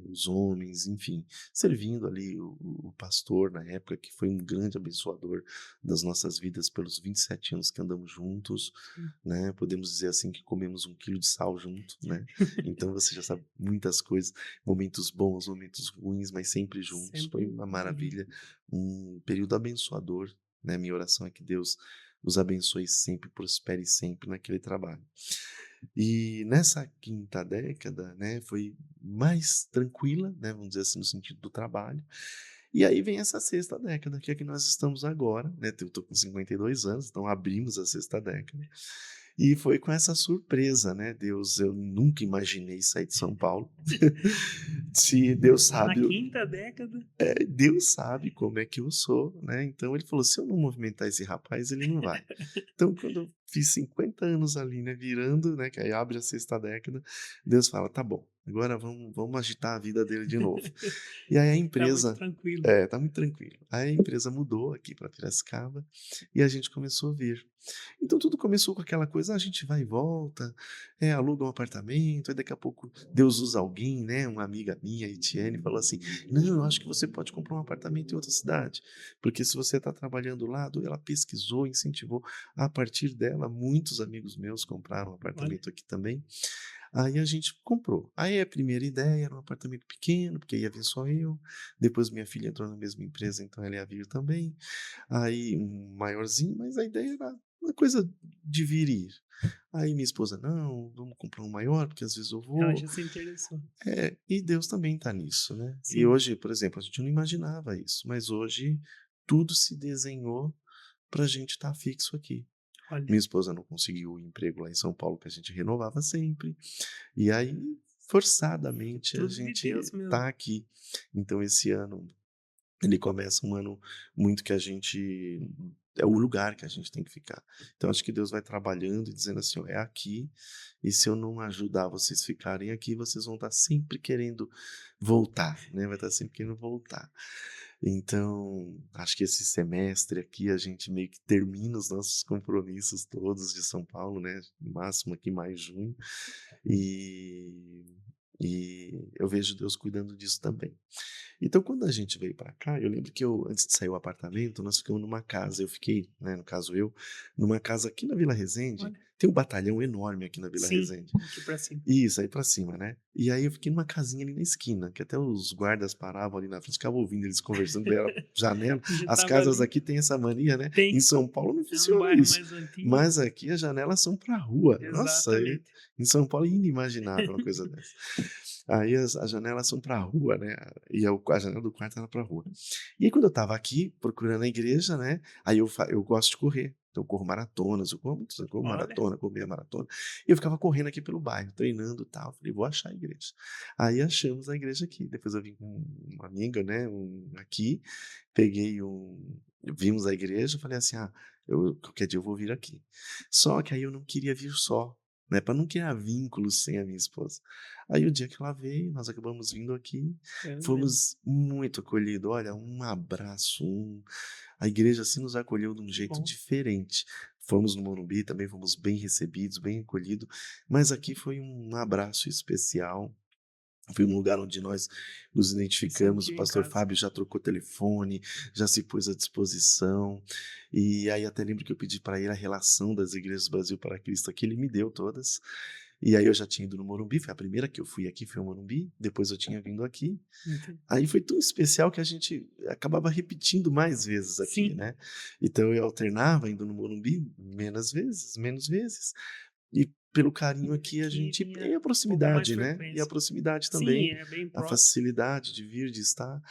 os homens, enfim, servindo ali o pastor na época, que foi um grande abençoador das nossas vidas pelos 27 anos que andamos juntos, Sim. né, podemos dizer assim que comemos 1 quilo de sal junto, né, então você já sabe muitas coisas, momentos bons, momentos ruins, mas sempre juntos, foi Sempre uma junto. maravilha, um período abençoador, né, minha oração é que Deus os abençoe sempre, prospere sempre naquele trabalho. E nessa quinta década, né, foi mais tranquila, né, vamos dizer assim, no sentido do trabalho. E aí vem essa sexta década, que é que nós estamos agora, né? Eu tô com 52 anos, então abrimos a sexta década. E foi com essa surpresa, né? Deus, eu nunca imaginei sair de São Paulo. Se Deus Tá na sabe, quinta década. Deus sabe como é que eu sou, né? Então ele falou: se eu não movimentar esse rapaz, ele não vai. Então, quando eu fiz 50 anos ali, né, virando, né, que aí abre a sexta década, Deus fala: "Tá bom, agora vamos agitar a vida dele de novo". E aí a Tá muito empresa tranquilo. tá muito tranquilo. Aí a empresa mudou aqui para Piracicaba e a gente começou a vir. Então tudo começou com aquela coisa, a gente vai e volta, aluga um apartamento, aí daqui a pouco Deus usa alguém, né, uma amiga minha, Etienne, falou assim: "Não, eu acho que você pode comprar um apartamento em outra cidade, porque se você está trabalhando lá", ela pesquisou, incentivou. A partir dela, muitos amigos meus compraram um Olha, apartamento aqui também. Aí a gente comprou. Aí a primeira ideia era um apartamento pequeno, porque ia vir só eu. Depois minha filha entrou na mesma empresa, então ela ia vir também. Aí um maiorzinho, mas a ideia era uma coisa de vir e ir. Aí minha esposa: "Não, vamos comprar um maior, porque às vezes eu ela vou". já se interessou. E Deus também está nisso, né. E Sim, hoje, por exemplo, a gente não imaginava isso, mas hoje tudo se desenhou para a gente estar fixo aqui. olha, Minha esposa não conseguiu o emprego lá em São Paulo, que a gente renovava sempre, e aí forçadamente a tudo de gente Deus mesmo. está aqui. Então esse ano ele começa um ano muito que a gente é o lugar que a gente tem que ficar. Então acho que Deus vai trabalhando e dizendo assim: "Ó, é aqui, e se eu não ajudar vocês ficarem aqui, vocês vão estar sempre querendo voltar, né, vai estar sempre querendo voltar". Então, acho que esse semestre aqui a gente meio que termina os nossos compromissos todos de São Paulo, né, no máximo aqui mais junho, e eu vejo Deus cuidando disso também. Então, quando a gente veio para cá, eu lembro que antes de sair o apartamento, nós ficamos numa casa. Eu fiquei, né, no caso eu, numa casa aqui na Vila Resende. Olha, Tem um batalhão enorme aqui na Vila sim, Resende. aqui pra cima. Isso, aí pra cima, né. E aí eu fiquei numa casinha ali na esquina, que até os guardas paravam ali na frente, ficavam ouvindo eles conversando pela janela. Já As estava casas ali. aqui têm essa mania, né. Em Tem, São Paulo não é um funciona bairro isso, mais antigo. mas aqui as janelas são pra rua. Nossa, Exatamente. em São Paulo é inimaginável uma coisa dessa. Aí as janelas são pra rua, né, e a janela do quarto era pra rua. E aí quando eu estava aqui procurando a igreja, né, aí eu gosto de correr, então eu corro maratonas, eu corro Olha, maratona, corro meia maratona, e eu ficava correndo aqui pelo bairro, treinando e tal, falei: "Vou achar a igreja". Aí achamos a igreja aqui, depois eu vim com uma amiga, né, aqui, peguei vimos a igreja, falei assim: "Ah, qualquer dia eu vou vir aqui". Só que aí eu não queria vir só, né, para não criar vínculos sem a minha esposa. Aí o dia que ela veio, nós acabamos vindo aqui, olha, fomos muito acolhidos, olha, um abraço, a igreja, assim, nos acolheu de um que jeito bom. diferente. Fomos no Morumbi, também fomos bem recebidos, bem acolhidos, mas aqui foi um abraço especial. Foi um lugar onde nós nos Se identificamos, o sentiu em pastor casa. Fábio já trocou telefone, já se pôs à disposição, e aí até lembro que eu pedi para ele a relação das igrejas do Brasil para Cristo aqui, ele me deu todas. E aí eu já tinha ido no Morumbi, foi a primeira que eu fui aqui, foi o Morumbi, depois eu tinha vindo aqui. Entendi. Aí foi tão especial que a gente acabava repetindo mais vezes aqui, Sim, né. Então eu alternava indo no Morumbi menos vezes, e pelo carinho aqui a aqui gente vinha e a um pouco mais proximidade, né, e a frequência. proximidade Sim, também, é bem a próximo. facilidade de vir, de estar,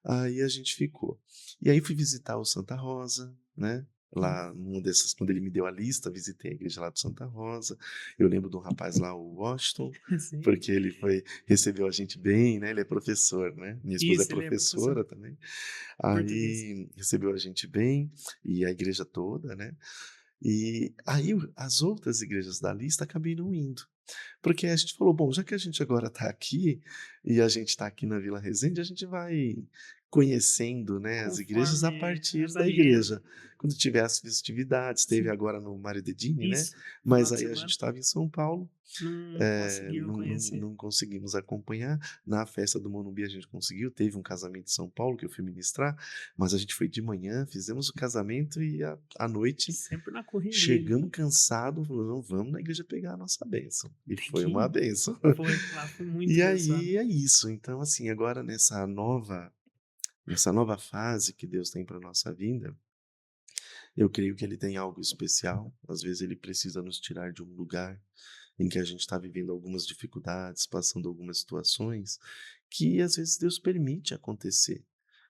aí a gente ficou. E aí fui visitar o Santa Rosa, né, Hum, lá numa dessas quando ele me deu a lista, visitei a igreja lá do Santa Rosa. Eu lembro de um rapaz lá, o Washington, sim. porque ele recebeu a gente bem, né, ele é professor, né, minha esposa é Isso, ele é professor professora também, de português. aí recebeu a gente bem, e a igreja toda, né. E aí as outras igrejas da lista acabei não indo, porque a gente falou: "Bom, já que a gente agora está aqui, e a gente está aqui na Vila Resende, a gente vai conhecendo, né, as igrejas a Conforme partir as da agendas. igreja". Quando tiver as festividades, teve Sim, agora no Mário Dedini, né, isso. Final mas de aí a gente semana. estava em São Paulo, Não conseguiram conhecer. não conseguimos acompanhar. Na festa do Morumbi a gente conseguiu, teve um casamento em São Paulo que eu fui ministrar, mas a gente foi de manhã, fizemos o casamento e à noite Sempre na correria ali. chegamos cansados, falou: "Não, vamos na igreja pegar a nossa bênção", e Tem foi que uma ir. bênção. Foi, lá foi muito E abençoado. aí é isso, então assim, agora nessa nova fase que Deus tem para nossa vida, eu creio que ele tem algo especial, às vezes ele precisa nos tirar de um lugar em que a gente está vivendo algumas dificuldades, passando algumas situações, que às vezes Deus permite acontecer,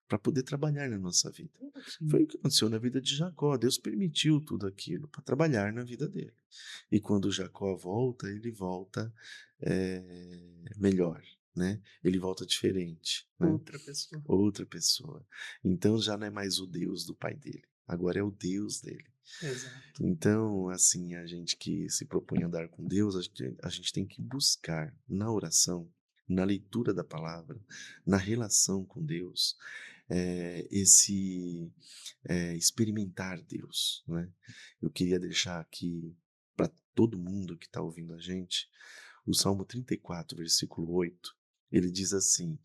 para poder trabalhar na nossa vida. Sim, Foi o que aconteceu na vida de Jacó, Deus permitiu tudo aquilo para trabalhar na vida dele. E quando Jacó volta, ele volta, melhor, né, ele volta diferente, né, outra pessoa. outra pessoa. Então já não é mais o Deus do pai dele, agora é o Deus dele. Exato. Então, assim, a gente que se propõe a andar com Deus, a gente tem que buscar na oração, na leitura da palavra, na relação com Deus, esse experimentar Deus, né? Eu queria deixar aqui para todo mundo que está ouvindo a gente, o Salmo 34, versículo 8, ele diz assim: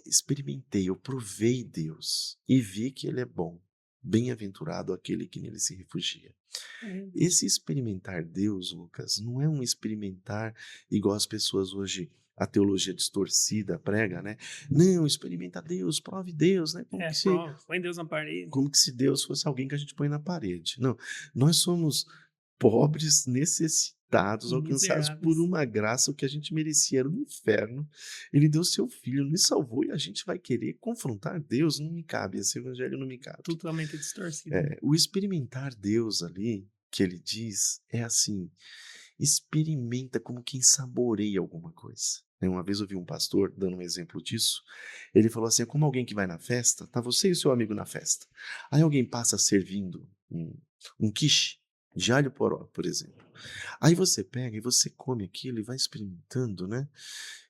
experimentei, eu provei Deus e vi que Ele é bom. Bem-aventurado aquele que nele se refugia. É, Esse experimentar Deus, Lucas, não é um experimentar igual as pessoas hoje, a teologia distorcida prega, né? Não, experimenta Deus, prove Deus, né? pronto, põe Deus na parede. Como que se Deus fosse alguém que a gente põe na parede. Não, nós somos pobres, necessitados, alcançados por Miseráveis. uma graça, o que a gente merecia era o inferno. Ele deu seu filho, nos salvou e a gente vai querer confrontar Deus? Não me cabe, esse evangelho não me cabe. Totalmente distorcido. O experimentar Deus ali, que ele diz, é assim, experimenta como quem saboreia alguma coisa. Uma vez eu vi um pastor dando um exemplo disso. Ele falou assim: é como alguém que vai na festa, tá você e o seu amigo na festa. Aí alguém passa servindo um quiche de alho poró, por exemplo. Aí você pega e você come aquilo e vai experimentando, né?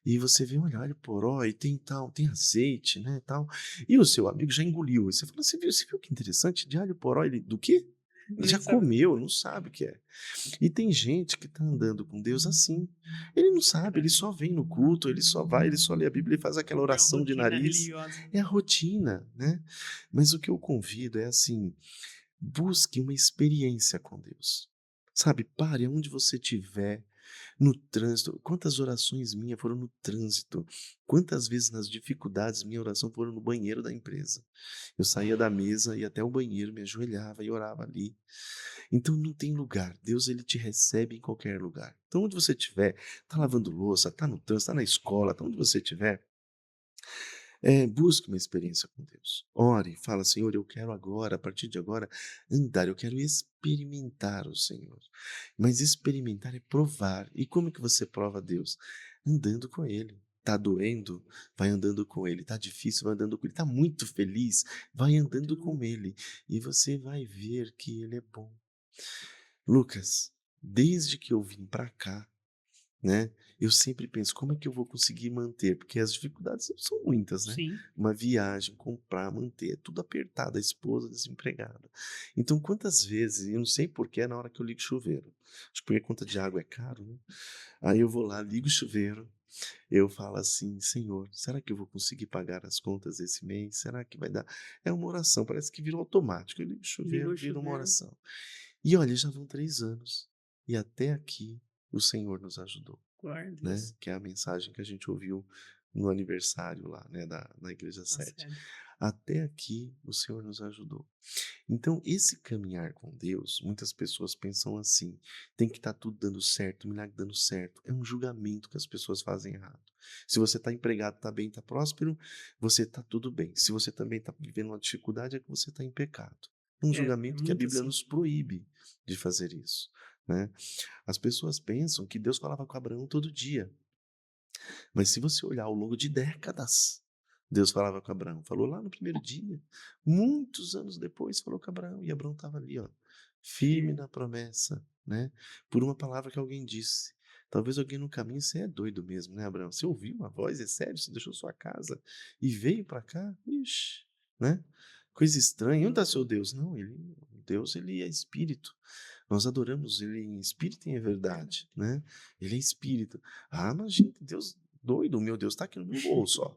E você vê, olha, alho poró e tem tal, tem azeite, né, tal. E o seu amigo já engoliu. E você fala: você viu que interessante? De alho poró, ele do quê? Ele Nem já sabe. comeu, não sabe o que é. E tem gente que está andando com Deus assim. Ele não sabe, ele só vem no culto, ele só vai, ele só lê a Bíblia e faz aquela Cumpre uma oração de rotina nariz. religiosa. É a rotina, né? Mas o que eu convido é assim: busque uma experiência com Deus. Sabe, pare onde você estiver, no trânsito. Quantas orações minhas foram no trânsito? Quantas vezes nas dificuldades minha oração foram no banheiro da empresa? Eu saía da mesa, ia até o banheiro, me ajoelhava e orava ali. Então não tem lugar. Deus, ele te recebe em qualquer lugar. Então onde você estiver, tá lavando louça, tá no trânsito, tá na escola, tá onde você estiver, busque uma experiência com Deus. Ore, fala: Senhor, eu quero agora, a partir de agora, andar, eu quero experimentar o Senhor. Mas experimentar é provar. E como que você prova Deus? Andando com Ele. Tá doendo? Vai andando com Ele. Tá difícil? Vai andando com Ele. Tá muito feliz? Vai andando com Ele. E você vai ver que Ele é bom. Lucas, desde que eu vim para cá, né, eu sempre penso: como é que eu vou conseguir manter? Porque as dificuldades são muitas, né? Sim. Uma viagem, comprar, manter, é tudo apertado, a esposa desempregada. Então, quantas vezes, eu não sei porquê, é na hora que eu ligo o chuveiro. Acho que porque a conta de água é caro, né? Aí eu vou lá, ligo o chuveiro, eu falo assim: Senhor, será que eu vou conseguir pagar as contas esse mês? Será que vai dar? É uma oração, parece que virou automático. Eu ligo o Liga chuveiro, o vira uma chuveiro. oração. E olha, já vão 3 anos. E até aqui o Senhor nos ajudou, Glória a né? Deus. Que é a mensagem que a gente ouviu no aniversário lá, né, na Igreja Tá 7. sério. Até aqui o Senhor nos ajudou. Então, esse caminhar com Deus, muitas pessoas pensam assim: tem que estar tudo dando certo, o milagre dando certo. É um julgamento que as pessoas fazem errado. Se você está empregado, está bem, está próspero, você está tudo bem. Se você também está vivendo uma dificuldade, é que você está em pecado. É um É julgamento que a muito Bíblia assim. nos proíbe de fazer isso, né? As pessoas pensam que Deus falava com Abraão todo dia, mas se você olhar ao longo de décadas, Deus falava com Abraão. Falou lá no primeiro dia, muitos anos depois falou com Abraão, e Abraão estava ali, ó, firme Firme. na promessa, né? Por uma palavra que alguém disse. Talvez alguém no caminho: você é doido mesmo, né, Abraão? Você ouviu uma voz, é sério? Você deixou sua casa e veio para cá? Ixi, né? Coisa estranha. Onde está seu Deus? Não, Deus, ele é espírito. Nós adoramos ele em espírito e em verdade, né? Ele é espírito. Ah, imagina que Deus doido, meu Deus está aqui no meu bolso, ó.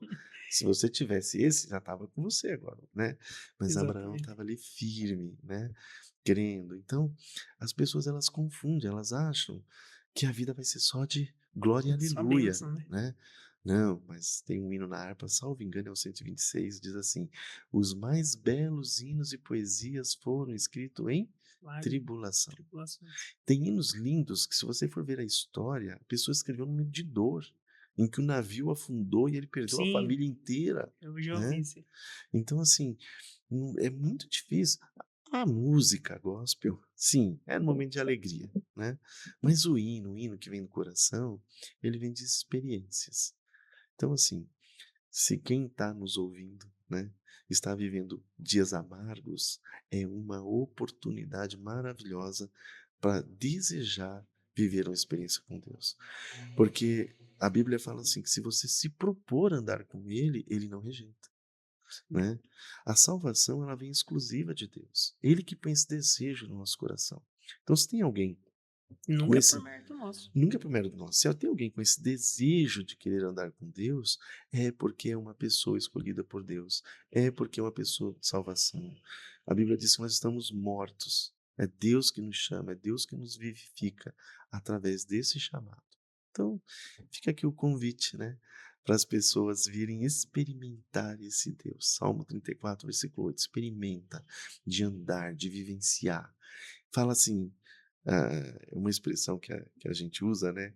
Se você tivesse esse, já estava com você agora, né? Mas Abraão Exatamente. estava ali firme, né? Crendo. Então, as pessoas, elas confundem, elas acham que a vida vai ser só de glória e Só aleluia, bênção, né? né? Não, mas tem um hino na harpa, salvo engano, é o 126, diz assim: os mais belos hinos e poesias foram escritos em Lágrimas, tribulação. tribulações. Tem hinos lindos que, se você for ver a história, a pessoa escreveu num momento de dor, em que o navio afundou e ele perdeu a Sim, família inteira, eu já ouvi né? isso. Então, assim, é muito difícil. A música gospel, sim, é no momento de alegria, né? Mas o hino que vem do coração, ele vem de experiências. Então, assim, se quem está nos ouvindo né, está vivendo dias amargos, é uma oportunidade maravilhosa para desejar viver uma experiência com Deus. Porque a Bíblia fala assim, que se você se propor a andar com Ele, Ele não rejeita, né? A salvação, ela vem exclusiva de Deus. Ele que põe esse desejo no nosso coração. Então, se tem alguém com Nunca é por esse mérito nosso. nunca é por mérito nosso. Se tem alguém com esse desejo de querer andar com Deus, é porque é uma pessoa escolhida por Deus, é porque é uma pessoa de salvação. A Bíblia diz que nós estamos mortos. É Deus que nos chama, é Deus que nos vivifica através desse chamado. Então, fica aqui o convite, né, para as pessoas virem experimentar esse Deus. Salmo 34, versículo 8. Experimenta de andar, de vivenciar. Fala assim, uma expressão que a gente usa, né,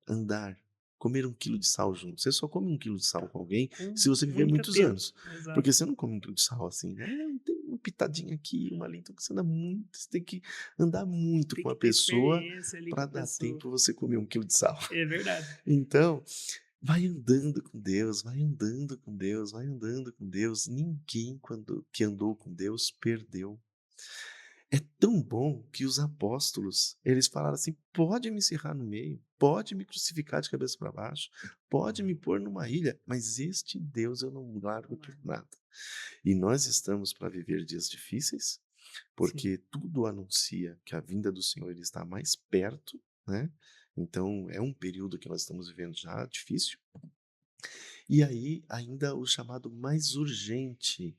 andar, comer 1 quilo de sal junto. Você só come 1 quilo de sal com alguém Com se você viver muito muitos tempo. anos, Exato. porque você não come 1 quilo de sal assim, né, tem uma pitadinha aqui, uma ali, então você anda muito, você tem que andar muito Tem com que a ter pessoa experiência ali com para a dar pessoa. tempo você comer 1 quilo de sal. É verdade. Então, vai andando com Deus, vai andando com Deus, vai andando com Deus. Ninguém que andou com Deus perdeu. É tão bom que os apóstolos, eles falaram assim: pode me encerrar no meio, pode me crucificar de cabeça para baixo, pode me pôr numa ilha, mas este Deus eu não largo por nada. E nós estamos para viver dias difíceis, Sim. porque tudo anuncia que a vinda do Senhor ele está mais perto, né? Então é um período que nós estamos vivendo já difícil. E aí, ainda o chamado mais urgente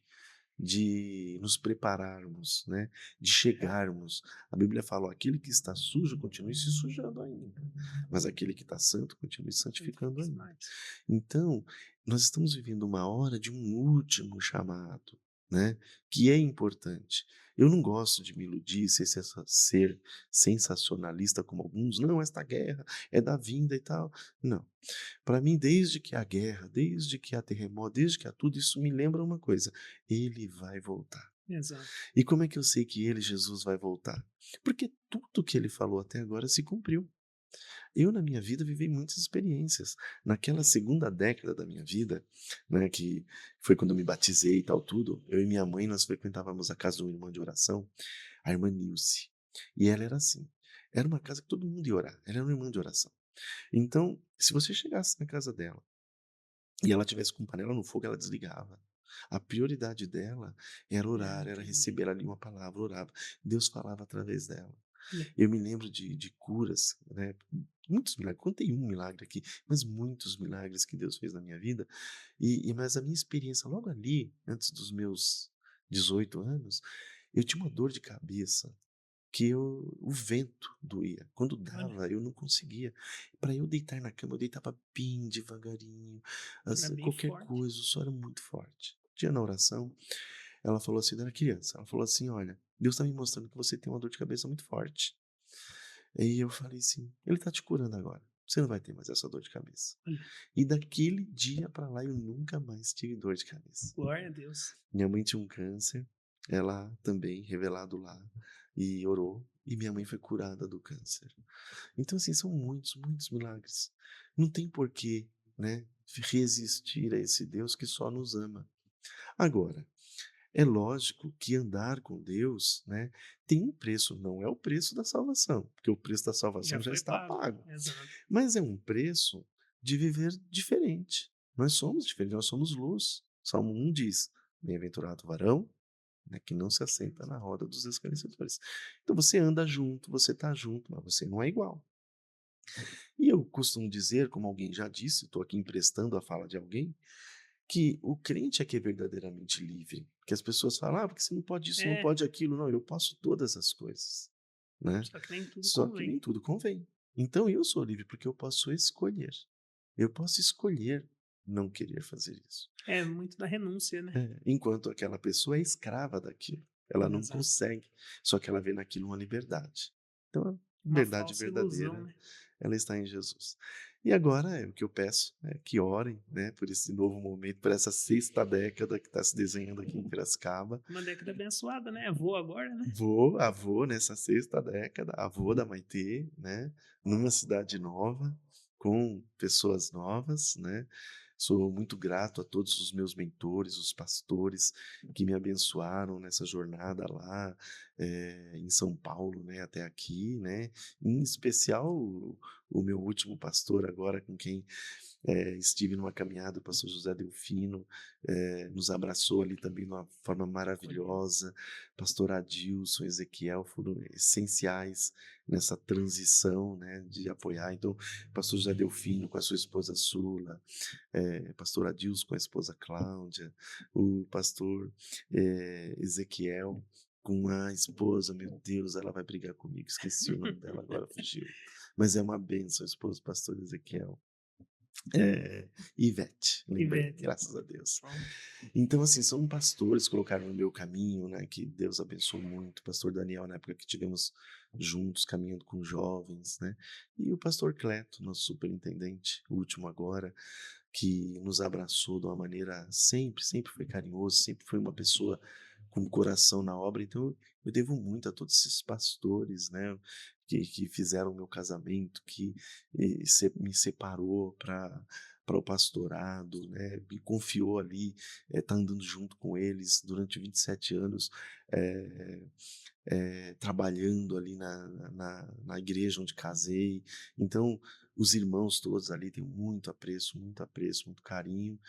de nos prepararmos, né, de chegarmos. A Bíblia fala: ó, aquele que está sujo continue se sujando ainda, mas aquele que está santo continue santificando Santifique-se ainda. mais. Então, nós estamos vivendo uma hora de um último chamado, né, que é importante. Eu não gosto de me iludir, ser sensacionalista como alguns. Não, esta guerra é da vinda e tal. Não. Para mim, desde que há guerra, desde que há terremoto, desde que há tudo, isso me lembra uma coisa: ele vai voltar. Exato. E como é que eu sei que ele, Jesus, vai voltar? Porque tudo que ele falou até agora se cumpriu. Eu, na minha vida, vivi muitas experiências. Naquela segunda década da minha vida, né, que foi quando eu me batizei e tal, tudo, eu e minha mãe, nós frequentávamos a casa de uma irmã de oração, a irmã Nilce. E ela era assim, era uma casa que todo mundo ia orar, ela era uma irmã de oração. Então, se você chegasse na casa dela e ela tivesse com panela no fogo, ela desligava. A prioridade dela era orar, era Entendi. receber ali uma palavra, orava. Deus falava através dela. É. Eu me lembro de curas, né? Muitos milagres. Contei um milagre aqui, mas muitos milagres que Deus fez na minha vida. Mas a minha experiência logo ali, antes dos meus 18 anos, eu tinha uma dor de cabeça que o vento doía. Quando Olha, dava, eu não conseguia. Para eu deitar na cama, eu deitava bem devagarinho, era bem qualquer forte. coisa, o som era muito forte. Um dia na oração, ela falou assim, eu era criança, ela falou assim: olha, Deus está me mostrando que você tem uma dor de cabeça muito forte. Aí eu falei assim: ele está te curando agora. Você não vai ter mais essa dor de cabeça. Olha, E daquele dia para lá eu nunca mais tive dor de cabeça. glória a Deus. Minha mãe tinha um câncer, ela também, revelado lá, e orou, e minha mãe foi curada do câncer. Então, assim, são muitos, muitos milagres. Não tem porquê, né, resistir a esse Deus que só nos ama. Agora, é lógico que andar com Deus, né, tem um preço, não é o preço da salvação, porque o preço da Já salvação já foi está pago. pago, Exato. mas é um preço de viver diferente. Nós somos diferentes, nós somos luz. Salmo 1 diz: bem-aventurado o varão, né, que não se assenta na roda dos escarnecedores. Então você anda junto, você está junto, mas você não é igual. E eu costumo dizer, como alguém já disse, estou aqui emprestando a fala de alguém, que o crente é que é verdadeiramente livre. Que as pessoas falam: porque você não pode isso, não É, pode aquilo. Não, eu posso todas as coisas, né? só que nem tudo Só que convém. nem tudo convém. Então eu sou livre porque eu posso escolher. Eu posso escolher não querer fazer isso. É muito da renúncia, né? Enquanto aquela pessoa é escrava daquilo. Ela não Exato. consegue, só que ela vê naquilo uma liberdade. Então, a Uma liberdade falsa ilusão, verdadeira, né? ela está em Jesus. E agora o que eu peço é que orem, né, por esse novo momento, por essa sexta década que está se desenhando aqui em Piracicaba. Uma década abençoada, né? Avô agora, né? Avô nessa sexta década, avô da Maitê, né, numa cidade nova, com pessoas novas, né, Sou muito grato a todos os meus mentores, os pastores que me abençoaram nessa jornada lá, em São Paulo, né, até aqui, né. Em especial o meu último pastor agora com quem, estive numa caminhada, o pastor José Delfino, nos abraçou ali também de uma forma maravilhosa. Pastor Adilson, Ezequiel foram essenciais nessa transição, né, de apoiar. Então, pastor José Delfino com a sua esposa Sula, pastor Adilson com a esposa Cláudia, o pastor, Ezequiel com a esposa, meu Deus, ela vai brigar comigo, esqueci o nome dela agora, fugiu. Mas é uma bênção, a esposa do pastor Ezequiel. Ivete, lembrei, Ivete. graças a Deus. Bom, Então, assim, são pastores que colocaram no meu caminho, né, que Deus abençoou muito. O pastor Daniel, na época que tivemos juntos, caminhando com jovens, né, e o pastor Cleto, nosso superintendente, o último agora, que nos abraçou de uma maneira sempre foi carinhoso, sempre foi uma pessoa com o coração na obra. Então, eu devo muito a todos esses pastores, né, que fizeram o meu casamento, que me separou para o pastorado, né, me confiou ali, tá andando junto com eles durante 27 anos, eh trabalhando ali na igreja onde casei. Então, os irmãos todos ali têm muito apreço, muito carinho,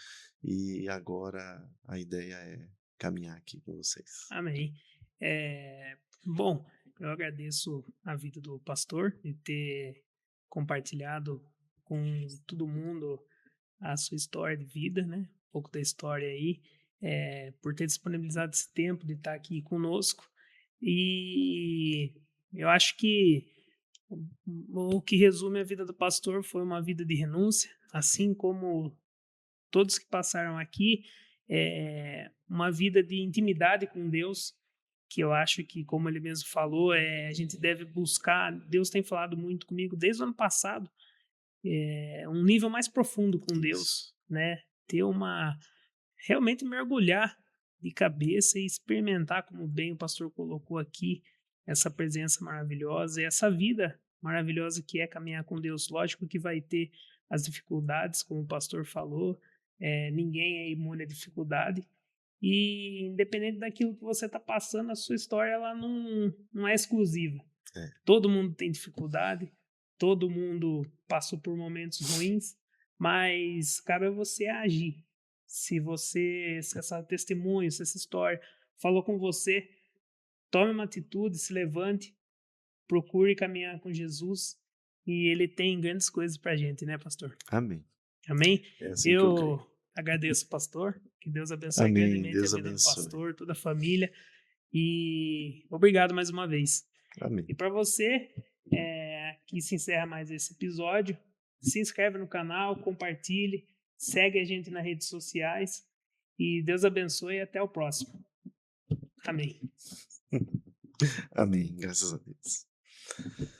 e agora a ideia é caminhar aqui com vocês. amém. Bom, eu agradeço a vida do pastor de ter compartilhado com todo mundo a sua história de vida, né? Um pouco da história aí, por ter disponibilizado esse tempo de estar aqui conosco. E eu acho que o que resume a vida do pastor foi uma vida de renúncia, assim como todos que passaram aqui, uma vida de intimidade com Deus, que eu acho que, como ele mesmo falou, a gente deve buscar. Deus tem falado muito comigo desde o ano passado, um nível mais profundo com Deus, Isso. né? Ter realmente mergulhar de cabeça e experimentar, como bem o pastor colocou aqui, essa presença maravilhosa e essa vida maravilhosa que é caminhar com Deus. Lógico que vai ter as dificuldades, como o pastor falou, ninguém é imune à dificuldade, e independente daquilo que você está passando, a sua história ela não é exclusiva. É. Todo mundo tem dificuldade, todo mundo passou por momentos ruins, mas cabe a você agir. Se essa testemunho, se essa história falou com você, tome uma atitude, se levante, procure caminhar com Jesus, e ele tem grandes coisas pra gente, né, pastor? Amém. Amém? É assim que eu creio. Eu agradeço, pastor, que Deus abençoe Amém, grandemente Deus a vida do abençoe. pastor, toda a família, e obrigado mais uma vez. Amém. E para você, que se encerra mais esse episódio, se inscreve no canal, compartilhe, segue a gente nas redes sociais, e Deus abençoe e até o próximo. Amém. Amém, graças a Deus.